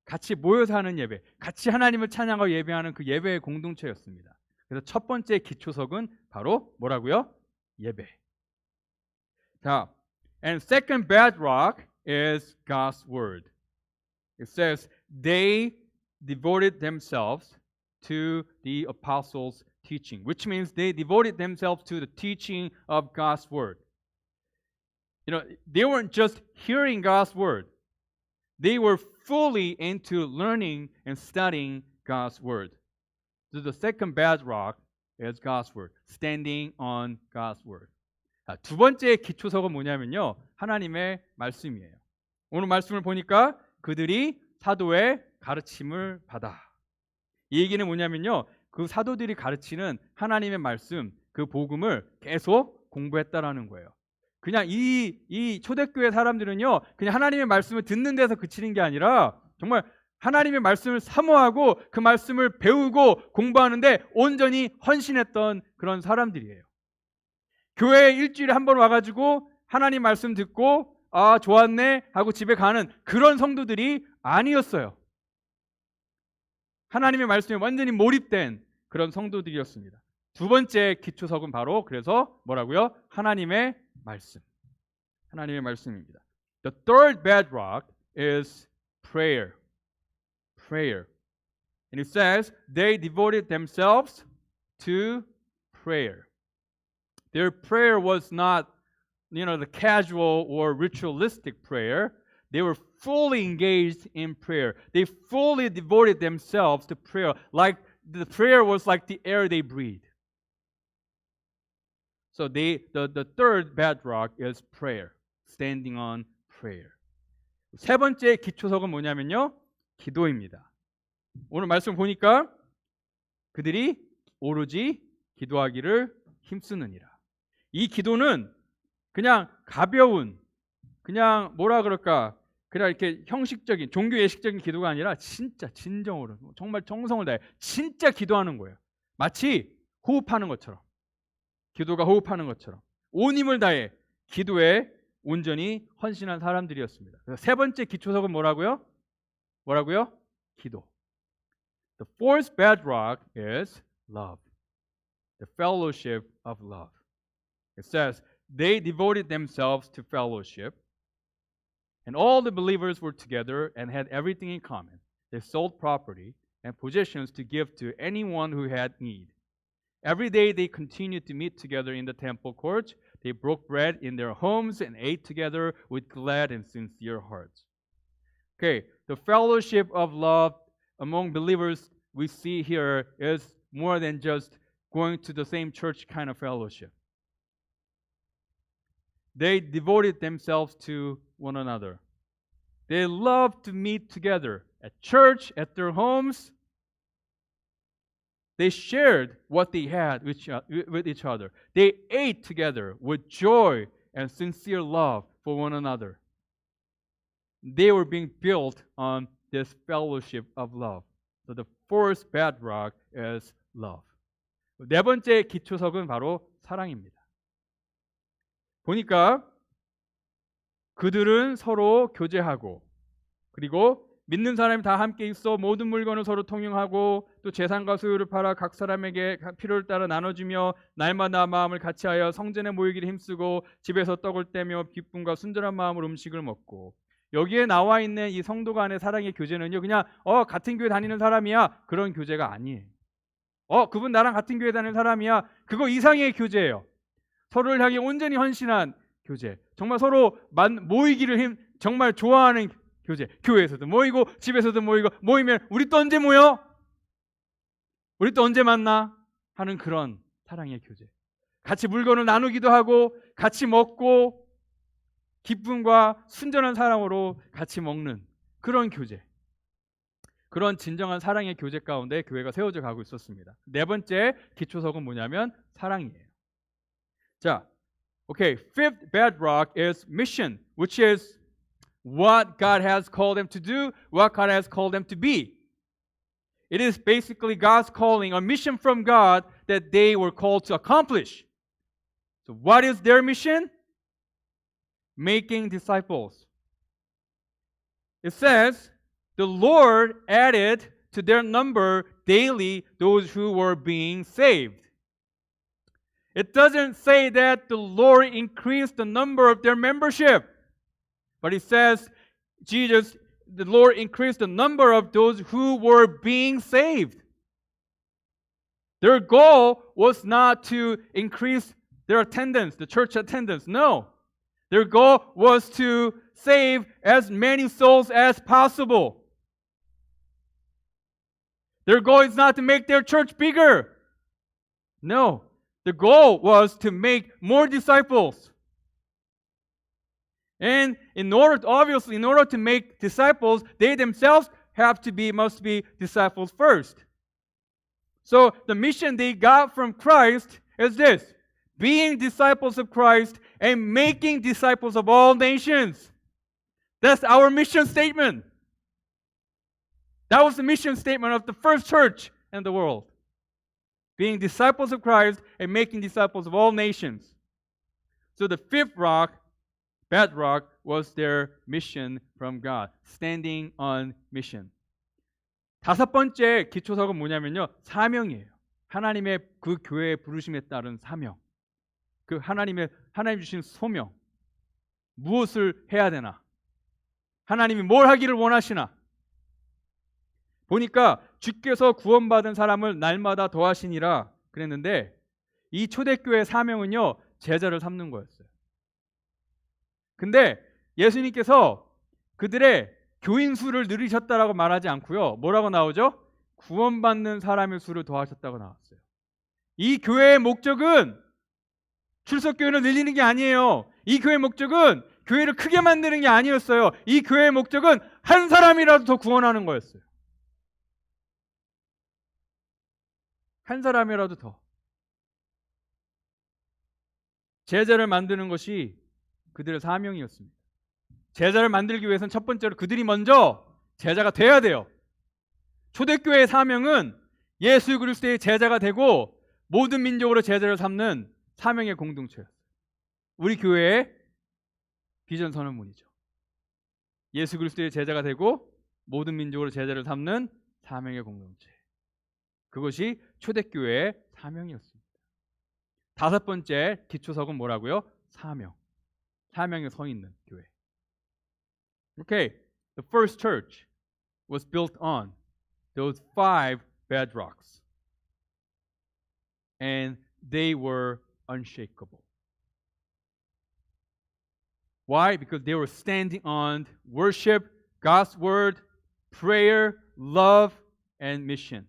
같이 모여서 하는 예배, 같이 하나님을 찬양하고 예배하는 그 예배의 공동체였습니다. 그래서 첫 번째 기초석은 바로 뭐라고요? 예배. 자, and second bedrock is God's word. It says they devoted themselves to the apostles' teaching, which means they devoted themselves to the teaching of God's word. You know, they weren't just hearing God's word. They were fully into learning and studying God's word. So the second bedrock is God's word, standing on God's word. 자, 두 번째 기초석은 뭐냐면요, 하나님의 말씀이에요. 오늘 말씀을 보니까 그들이 사도의 가르침을 받아. 이 얘기는 뭐냐면요, 그 사도들이 가르치는 하나님의 말씀, 그 복음을 계속 공부했다라는 거예요. 그냥 이 초대교회 사람들은요, 그냥 하나님의 말씀을 듣는 데서 그치는 게 아니라 정말 하나님의 말씀을 사모하고 그 말씀을 배우고 공부하는데 온전히 헌신했던 그런 사람들이에요. 교회에 일주일에 한 번 와가지고 하나님 말씀 듣고 아 좋았네 하고 집에 가는 그런 성도들이 아니었어요. 하나님의 말씀에 완전히 몰입된 그런 성도들이었습니다. 두 번째 기초석은 바로 그래서 뭐라고요? 하나님의 말씀. 하나님의 말씀입니다. The third bedrock is prayer. Prayer. And it says they devoted themselves to prayer. Their prayer was not, the casual or ritualistic prayer. They were fully engaged in prayer. They fully devoted themselves to prayer. Like the prayer was like the air they breathe. So the third bedrock is prayer. Standing on prayer. 세 번째 기초석은 뭐냐면요, 기도입니다. 오늘 말씀 보니까 그들이 오로지 기도하기를 힘쓰느니라. 이 기도는 그냥 가벼운, 그냥 뭐라 그럴까, 그냥 이렇게 형식적인 종교 예식적인 기도가 아니라 진짜 진정으로 정말 정성을 다해 진짜 기도하는 거예요. 마치 호흡하는 것처럼, 기도가 호흡하는 것처럼 온 힘을 다해 기도에 온전히 헌신한 사람들이었습니다. 그래서 세 번째 기초석은 뭐라고요? 기도. The fourth bedrock is love. The fellowship of love. It says they devoted themselves to fellowship, and all the believers were together and had everything in common. They sold property and possessions to give to anyone who had need. Every day they continued to meet together in the temple courts. They broke bread in their homes and ate together with glad and sincere hearts. Okay, the fellowship of love among believers we see here is more than just going to the same church kind of fellowship. They devoted themselves to one another. They loved to meet together at church, at their homes. They shared what they had with each other. They ate together with joy and sincere love for one another. They were being built on this fellowship of love. So the fourth bedrock is love. 네 번째 기초석은 바로 사랑입니다. 보니까 그들은 서로 교제하고, 그리고 믿는 사람이 다 함께 있어 모든 물건을 서로 통용하고, 또 재산과 소유를 팔아 각 사람에게 필요를 따라 나눠주며 날마다 마음을 같이하여 성전에 모이기를 힘쓰고 집에서 떡을 떼며 기쁨과 순전한 마음으로 음식을 먹고. 여기에 나와 있는 이 성도 간의 사랑의 교제는요, 그냥 같은 교회 다니는 사람이야 그런 교제가 아니에요. 그분 나랑 같은 교회 다니는 사람이야, 그거 이상의 교제예요. 서로를 향해 온전히 헌신한 교제, 정말 서로 모이기를 정말 좋아하는 교제. 교회에서도 모이고 집에서도 모이고, 모이면 우리 또 언제 모여? 우리 또 언제 만나? 하는 그런 사랑의 교제. 같이 물건을 나누기도 하고 같이 먹고 기쁨과 순전한 사랑으로 같이 먹는 그런 교제. 그런 진정한 사랑의 교제 가운데 교회가 세워져 가고 있었습니다. 네 번째 기초석은 뭐냐면 사랑이에요. 자, okay, fifth bedrock is mission, which is what God has called them to do, what God has called them to be. It is basically God's calling, a mission from God that they were called to accomplish. So what is their mission? Making disciples. It says, the Lord added to their number daily those who were being saved. It doesn't say that the Lord increased the number of their membership, but it says the Lord increased the number of those who were being saved. Their goal was not to increase their attendance, the church attendance. No. Their goal was to save as many souls as possible. Their goal is not to make their church bigger. No. The goal was to make more disciples. And in order to make disciples, they themselves must be disciples first. So the mission they got from Christ is this: being disciples of Christ and making disciples of all nations. That's our mission statement. That was the mission statement of the first church in the world. Being disciples of Christ and making disciples of all nations. So the fifth rock, bedrock, was their mission from God. Standing on mission. 다섯 번째 기초석은 뭐냐면요, 사명이에요. 하나님의 그 교회의 부르심에 따른 사명. 그 하나님 주신 소명. 무엇을 해야 되나? 하나님이 뭘 하기를 원하시나? 보니까 주께서 구원받은 사람을 날마다 더하시니라 그랬는데, 이 초대교회 사명은요, 제자를 삼는 거였어요. 근데 예수님께서 그들의 교인 수를 늘리셨다라고 말하지 않고요, 뭐라고 나오죠? 구원받는 사람의 수를 더하셨다고 나왔어요. 이 교회의 목적은 출석교회를 늘리는 게 아니에요. 이 교회의 목적은 교회를 크게 만드는 게 아니었어요. 이 교회의 목적은 한 사람이라도 더 구원하는 거였어요. 한 사람이라도 더. 제자를 만드는 것이 그들의 사명이었습니다. 제자를 만들기 위해서는 첫 번째로 그들이 먼저 제자가 돼야 돼요. 초대교회의 사명은 예수 그리스도의 제자가 되고 모든 민족으로 제자를 삼는 사명의 공동체였어요. 우리 교회의 비전 선언문이죠. 예수 그리스도의 제자가 되고 모든 민족으로 제자를 삼는 사명의 공동체. 그것이 초대교회의 사명이었습니다. 다섯 번째 기초석은 뭐라고요? 사명. 사명에 서 있는 교회. Okay, the first church was built on those 5 bedrocks. And they were unshakable. Why? Because they were standing on worship, God's word, prayer, love, and mission.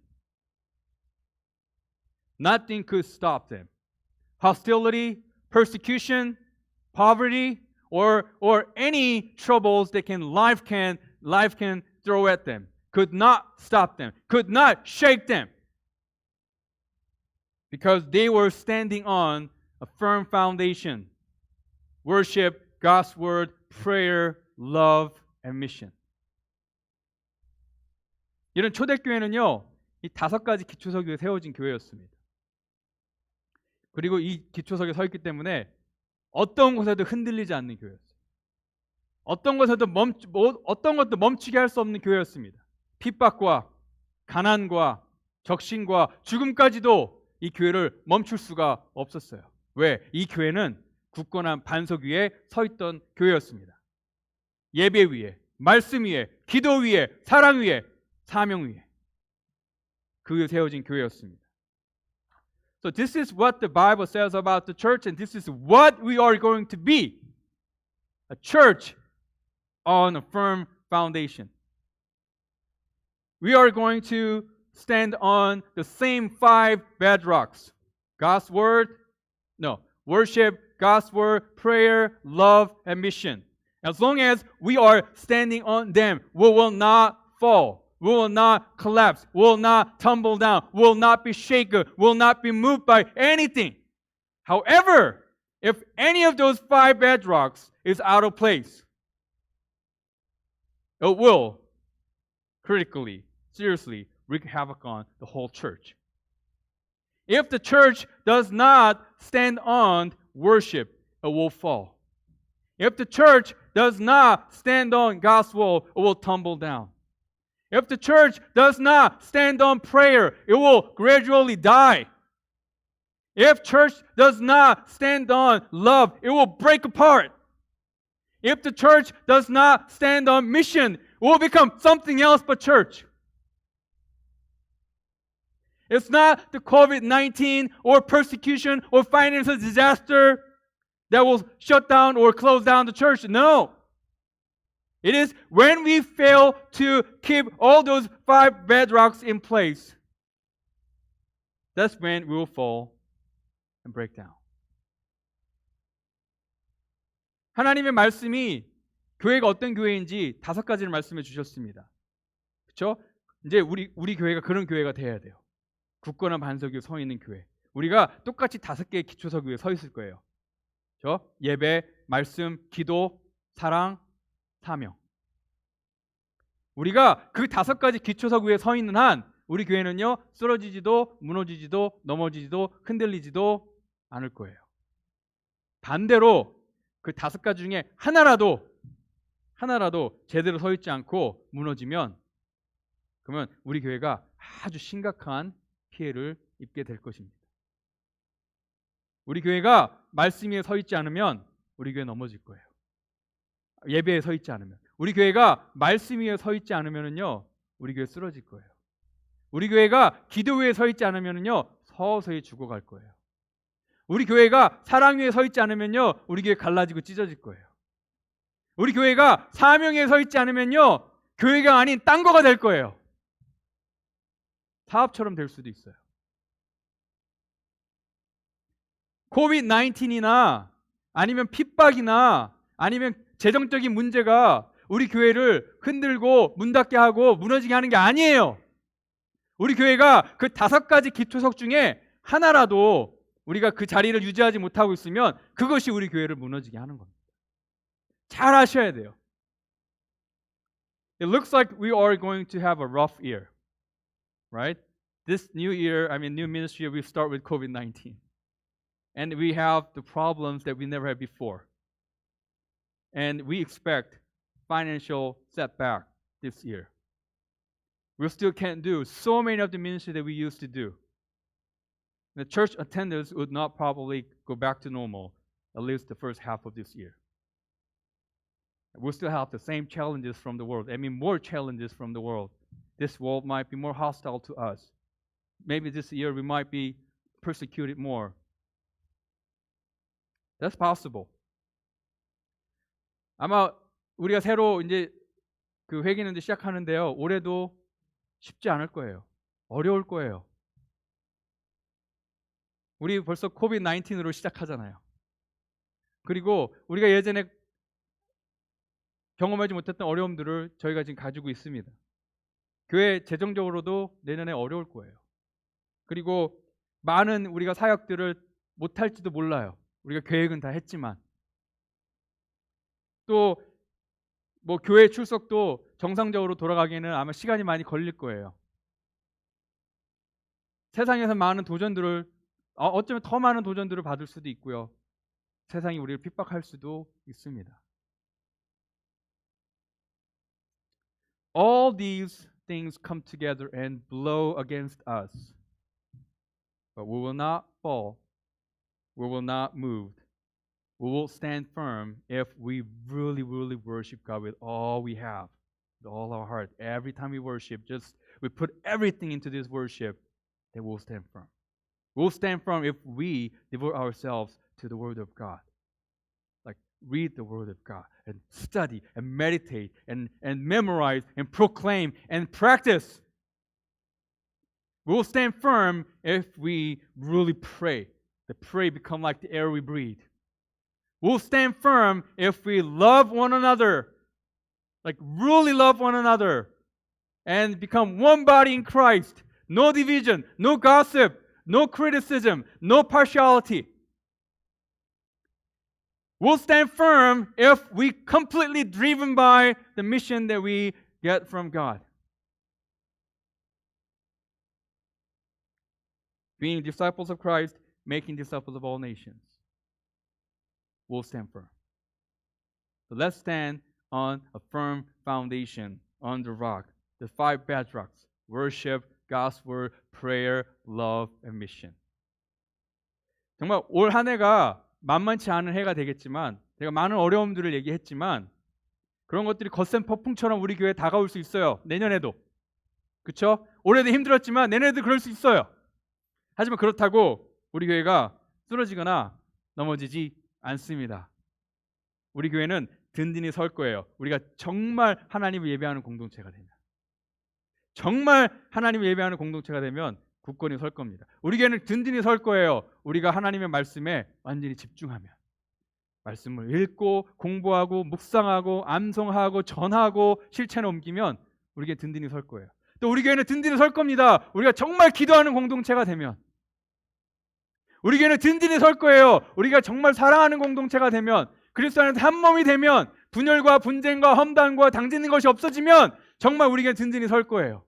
Nothing could stop them. Hostility, persecution, poverty, or any troubles that life can throw at them could not stop them, could not shake them, because they were standing on a firm foundation: worship, God's word, prayer, love, and mission. 이런 초대교회는요, 이 5가지 기초석 위에 세워진 교회였습니다. 그리고 이 기초석에 서 있기 때문에 어떤 곳에도 흔들리지 않는 교회였어요. 어떤 것도 멈추게 할 수 없는 교회였습니다. 핍박과 가난과 적신과 죽음까지도 이 교회를 멈출 수가 없었어요. 왜? 이 교회는 굳건한 반석 위에 서 있던 교회였습니다. 예배 위에, 말씀 위에, 기도 위에, 사랑 위에, 사명 위에, 그 위에 세워진 교회였습니다. So this is what the Bible says about the church, and this is what we are going to be. A church on a firm foundation. We are going to stand on the same 5 bedrocks. God's word, worship, God's word, prayer, love, and mission. As long as we are standing on them, we will not fall. We will not collapse. We will not tumble down. We will not be shaken. We will not be moved by anything. However, if any of those 5 bedrocks is out of place, it will critically, seriously wreak havoc on the whole church. If the church does not stand on worship, it will fall. If the church does not stand on God's word, it will tumble down. If the church does not stand on prayer, it will gradually die. If church does not stand on love, it will break apart. If the church does not stand on mission, it will become something else but church. It's not the COVID-19 or persecution or financial disaster that will shut down or close down the church. No. It is when we fail to keep all those 5 bedrocks in place. That's when we will fall and break down. 하나님의 말씀이 교회가 어떤 교회인지 5가지를 말씀해 주셨습니다. 그렇죠? 이제 우리 교회가 그런 교회가 돼야 돼요. 굳건한 반석 위에 서 있는 교회. 우리가 똑같이 5개의 기초석 위에 서 있을 거예요. 그렇죠? 예배, 말씀, 기도, 사랑, 사명. 우리가 그 5가지 기초석 위에 서 있는 한 우리 교회는요, 쓰러지지도 무너지지도 넘어지지도 흔들리지도 않을 거예요. 반대로 그 5가지 중에 하나라도 제대로 서 있지 않고 무너지면 그러면 우리 교회가 아주 심각한 피해를 입게 될 것입니다. 우리 교회가 말씀 위에 서 있지 않으면 우리 교회 넘어질 거예요. 예배에 서 있지 않으면. 우리 교회가 말씀 위에 서 있지 않으면요, 우리 교회 쓰러질 거예요. 우리 교회가 기도 위에 서 있지 않으면요, 서서히 죽어갈 거예요. 우리 교회가 사랑 위에 서 있지 않으면요, 우리 교회 갈라지고 찢어질 거예요. 우리 교회가 사명 위에 서 있지 않으면요, 교회가 아닌 딴 거가 될 거예요. 사업처럼 될 수도 있어요. COVID-19이나 아니면 핍박이나 아니면 재정적인 문제가 우리 교회를 흔들고 문 닫게 하고 무너지게 하는 게 아니에요. 우리 교회가 그 5가지 기초석 중에 하나라도 우리가 그 자리를 유지하지 못하고 있으면 그것이 우리 교회를 무너지게 하는 겁니다. 잘 아셔야 돼요. It looks like we are going to have a rough year, right? This new year, new ministry, we start with COVID-19. And we have the problems that we never had before. And we expect financial setback this year. We still can't do so many of the ministry that we used to do. The church attendance would not probably go back to normal, at least the first half of this year. We'll still have the same challenges from the world. More challenges from the world. This world might be more hostile to us. Maybe this year we might be persecuted more. That's possible. 아마 우리가 새로 이제 그 회개는 시작하는데요. 올해도 쉽지 않을 거예요. 어려울 거예요. 우리 벌써 COVID-19으로 시작하잖아요. 그리고 우리가 예전에 경험하지 못했던 어려움들을 저희가 지금 가지고 있습니다. 교회 재정적으로도 내년에 어려울 거예요. 그리고 많은 우리가 사역들을 못할지도 몰라요. 우리가 계획은 다 했지만. 또 뭐 교회 출석도 정상적으로 돌아가기에는 아마 시간이 많이 걸릴 거예요. 세상에서 많은 도전들을 어쩌면 더 많은 도전들을 받을 수도 있고요. 세상이 우리를 핍박할 수도 있습니다. All these things come together and blow against us. But we will not fall. We will not move. We will stand firm if we really, really worship God with all we have, with all our heart. Every time we worship, we put everything into this worship, then we'll stand firm. We'll stand firm if we devote ourselves to the Word of God. Like read the Word of God and study and meditate and memorize and proclaim and practice. We'll stand firm if we really pray. The pray become like the air we breathe. We'll stand firm if we love one another, like really love one another, and become one body in Christ. No division, no gossip, no criticism, no partiality. We'll stand firm if we completely driven by the mission that we get from God. Being disciples of Christ, making disciples of all nations. We'll stand firm. So let's stand on a firm foundation, on the rock, the 5 bedrocks: worship, gospel, prayer, love, and mission. 정말 올 한 해가 만만치 않은 해가 되겠지만, 제가 많은 어려움들을 얘기했지만 그런 것들이 거센 폭풍처럼 우리 교회에 다가올 수 있어요. 내년에도. 그렇죠? 올해도 힘들었지만 내년에도 그럴 수 있어요. 하지만 그렇다고 우리 교회가 쓰러지거나 넘어지지 않습니다. 우리 교회는 든든히 설 거예요. 우리가 정말 하나님을 예배하는 공동체가 되면, 정말 하나님을 예배하는 공동체가 되면 굳건히 설 겁니다. 우리 교회는 든든히 설 거예요. 우리가 하나님의 말씀에 완전히 집중하면, 말씀을 읽고 공부하고 묵상하고 암송하고 전하고 실천에 옮기면 우리 교회 든든히 설 거예요. 또 우리 교회는 든든히 설 겁니다. 우리가 정말 기도하는 공동체가 되면, 우리 교회는 든든히 설 거예요. 우리가 정말 사랑하는 공동체가 되면, 그리스도 안에서 한 몸이 되면, 분열과 분쟁과 험담과 당짓는 것이 없어지면 정말 우리 교회는 든든히 설 거예요.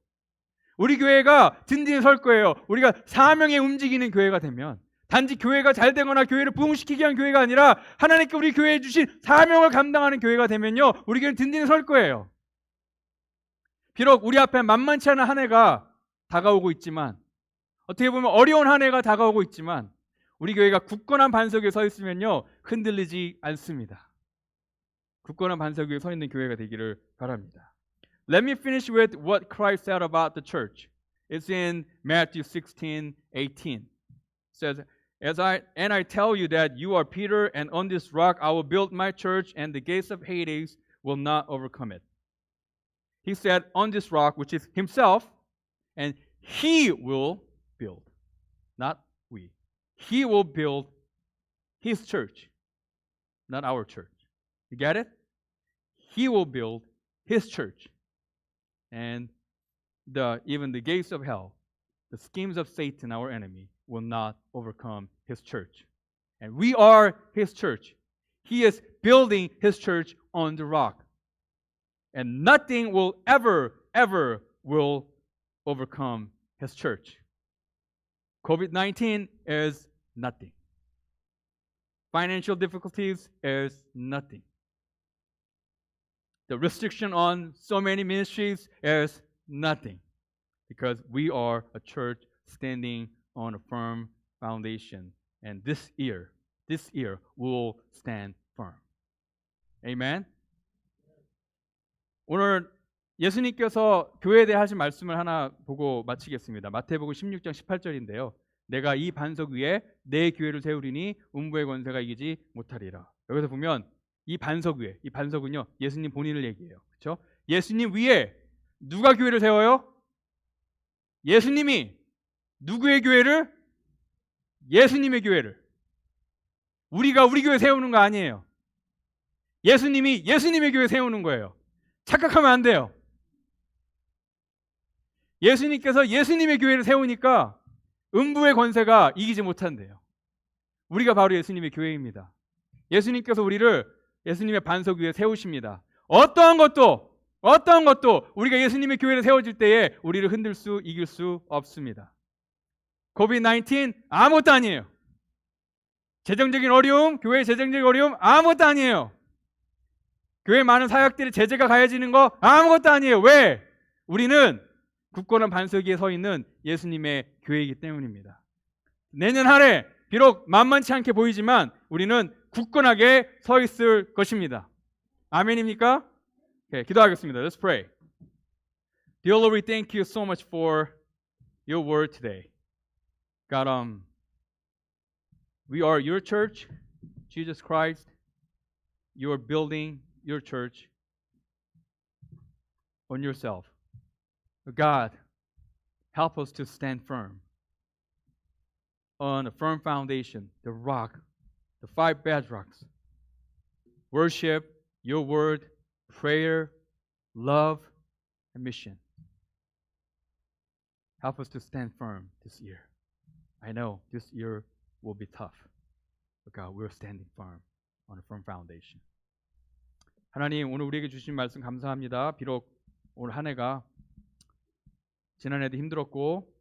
우리 교회가 든든히 설 거예요. 우리가 사명에 움직이는 교회가 되면, 단지 교회가 잘 되거나 교회를 부흥시키기 위한 교회가 아니라 하나님께 우리 교회에 주신 사명을 감당하는 교회가 되면요, 우리 교회는 든든히 설 거예요. 비록 우리 앞에 만만치 않은 한 해가 다가오고 있지만, 어떻게 보면 어려운 한 해가 다가오고 있지만, 우리 교회가 굳건한 반석 위에 서 있으면요, 흔들리지 않습니다. 굳건한 반석 위에 서 있는 교회가 되기를 바랍니다. Let me finish with what Christ said about the church. It's in Matthew 16:18. It says, And I tell you that you are Peter, and on this rock I will build my church, and the gates of Hades will not overcome it. He said, on this rock, which is himself, and he will build, not we. He will build his church, not our church. You get it? He will build his church. And even the gates of hell, the schemes of Satan, our enemy, will not overcome his church. And we are his church. He is building his church on the rock. And nothing will ever will overcome his church. COVID-19 is nothing. Financial difficulties is nothing. The restriction on so many ministries is nothing, because we are a church standing on a firm foundation, and this year will stand firm. Amen. 오늘 예수님께서 교회에 대해 하신 말씀을 하나 보고 마치겠습니다. 마태복음 16장 18절인데요. 내가 이 반석 위에 내 교회를 세우리니 음부의 권세가 이기지 못하리라. 여기서 보면 이 반석 위에, 이 반석은요, 예수님 본인을 얘기해요. 그렇죠? 예수님 위에 누가 교회를 세워요? 예수님이. 누구의 교회를? 예수님의 교회를. 우리가 우리 교회 세우는 거 아니에요. 예수님이 예수님의 교회 세우는 거예요. 착각하면 안 돼요. 예수님께서 예수님의 교회를 세우니까 음부의 권세가 이기지 못한대요. 우리가 바로 예수님의 교회입니다. 예수님께서 우리를 예수님의 반석 위에 세우십니다. 어떠한 것도 우리가 예수님의 교회를 세워질 때에 우리를 흔들 수, 이길 수 없습니다. COVID-19 아무것도 아니에요. 재정적인 어려움, 교회의 재정적인 어려움 아무것도 아니에요. 교회 많은 사역들이 제재가 가해지는 거 아무것도 아니에요. 왜? 우리는 굳건한 반석 위에 서 있는 예수님의 교회이기 때문입니다. 내년 한 해 비록 만만치 않게 보이지만 우리는 굳건하게 서 있을 것입니다. 아멘입니까? Okay, 기도하겠습니다. Let's pray. Dear Lord, we thank you so much for your word today. God, we are your church, Jesus Christ. You are building your church on yourself. God, help us to stand firm on a firm foundation, the rock, the 5 bedrocks. Worship, your word, prayer, love, and mission. Help us to stand firm this year. I know this year will be tough, but God, we're standing firm on a firm foundation. 하나님, 오늘 우리에게 주신 말씀 감사합니다. 비록 오늘 한 해가 지난해도 힘들었고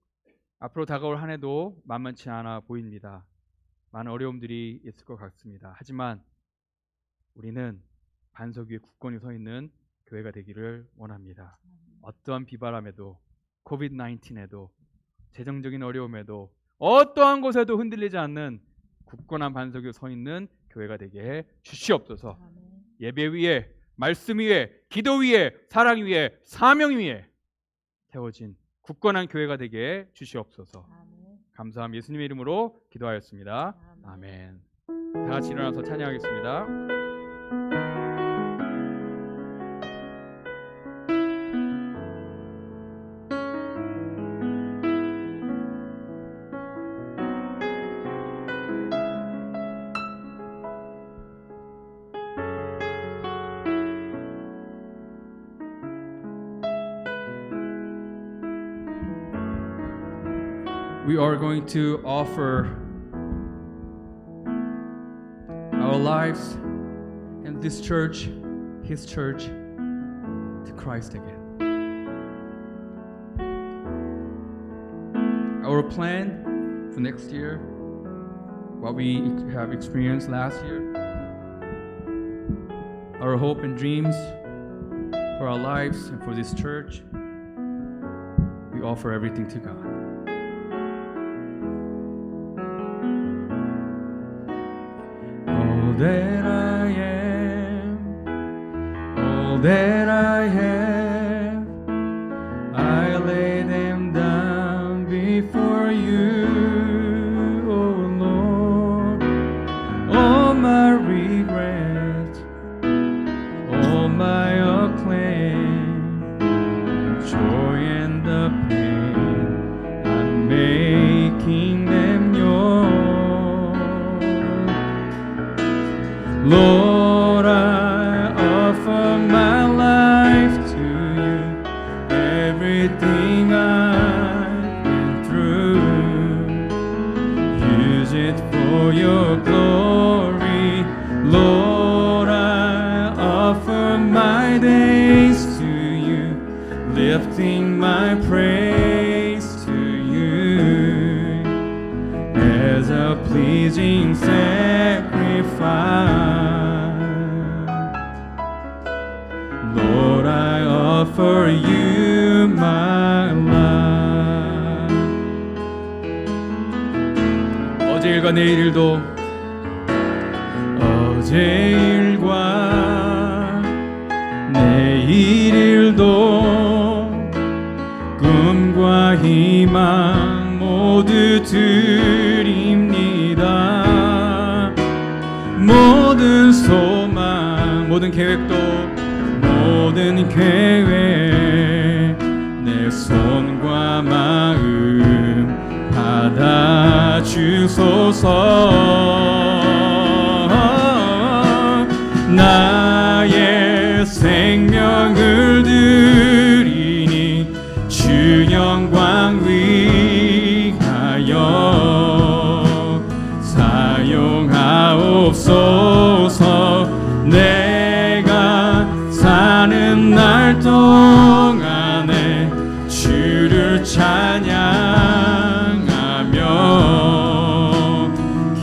앞으로 다가올 한 해도 만만치 않아 보입니다. 많은 어려움들이 있을 것 같습니다. 하지만 우리는 반석 위에 굳건히 서 있는 교회가 되기를 원합니다. 어떠한 비바람에도, COVID-19에도, 재정적인 어려움에도, 어떠한 곳에도 흔들리지 않는 굳건한 반석 위에 서 있는 교회가 되게 해 주시옵소서. 예배 위에, 말씀 위에, 기도 위에, 사랑 위에, 사명 위에 세워진 굳건한 교회가 되게 해 주시옵소서. 감사함 예수님의 이름으로 기도하였습니다. 아멘. 다 같이 일어나서 찬양하겠습니다. We are going to offer our lives and this church, His church, to Christ again. Our plan for next year, what we have experienced last year, our hope and dreams for our lives and for this church, we offer everything to God. All that I am, all that I have, I lay them down before you, oh Lord. All my regrets, all my acclaim, joy and the pain, I'm making them yours. Lord, I offer my life to you, everything I've been through. Use it for your glory. Lord, I offer my days to you, lifting my praise to you as a pleasing sacrifice. Lord, I offer you my life. 어제 일과 내일 일도, 어제 일과 내일 일도, 꿈과 희망 모두 드립니다. 모든 소망, 모든 계획도, 모든 계획, 내 손과 마음 받아주소서. 나의 생명을 드리니 주 영광 위하여 사용하옵소서. 내가 사는 날 동안에 주를 찬양하며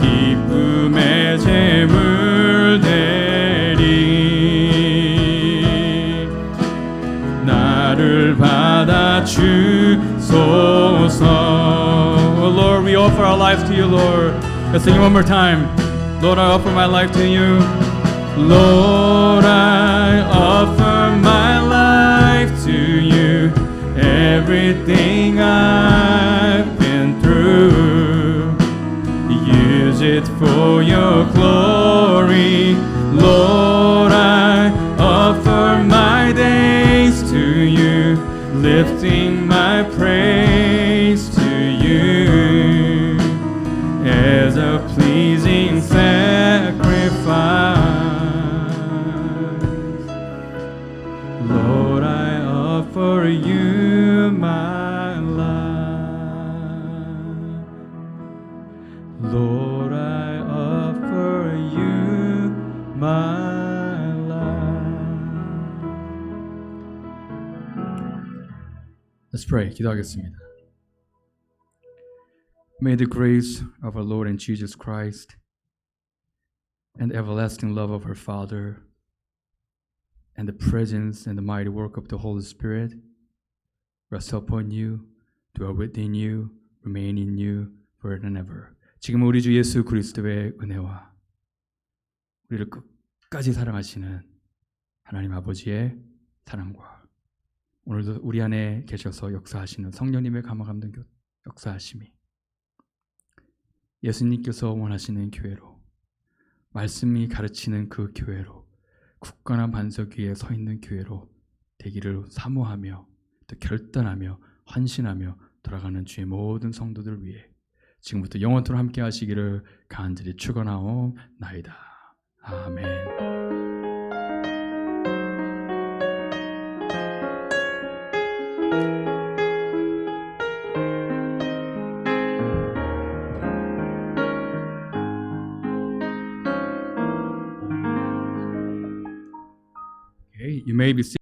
기쁨의 제물 드리 나를 받아주소서. Lord, we offer our lives to you, Lord. Let's sing it one more time. Lord, I offer my life to you. Lord, I offer my life to you, everything I've been through. Use it for your glory. Lord, I offer my days to you, lifting my praise to you as a pleasing sacrifice. Lord, I offer you my life. Lord, I offer you my life. Let's pray. 기도하겠습니다. May the grace of our Lord and Jesus Christ and the everlasting love of our Father and the presence and the mighty work of the Holy Spirit rest upon you, dwell within you, remain in you forever and ever. 지금 우리 주 예수 그리스도의 은혜와 우리를 끝까지 사랑하시는 하나님 아버지의 사랑과 오늘도 우리 안에 계셔서 역사하시는 성령님의 감화 감동 역사하심이 예수님께서 원하시는 교회로, 말씀이 가르치는 그 교회로, 굳건한 반석 위에 서 있는 교회로 되기를 사모하며 또 결단하며 환신하며 돌아가는 주의 모든 성도들 위해 지금부터 영원토록 함께 하시기를 간절히 축원하옵나이다. 아멘. Okay, you may be seated.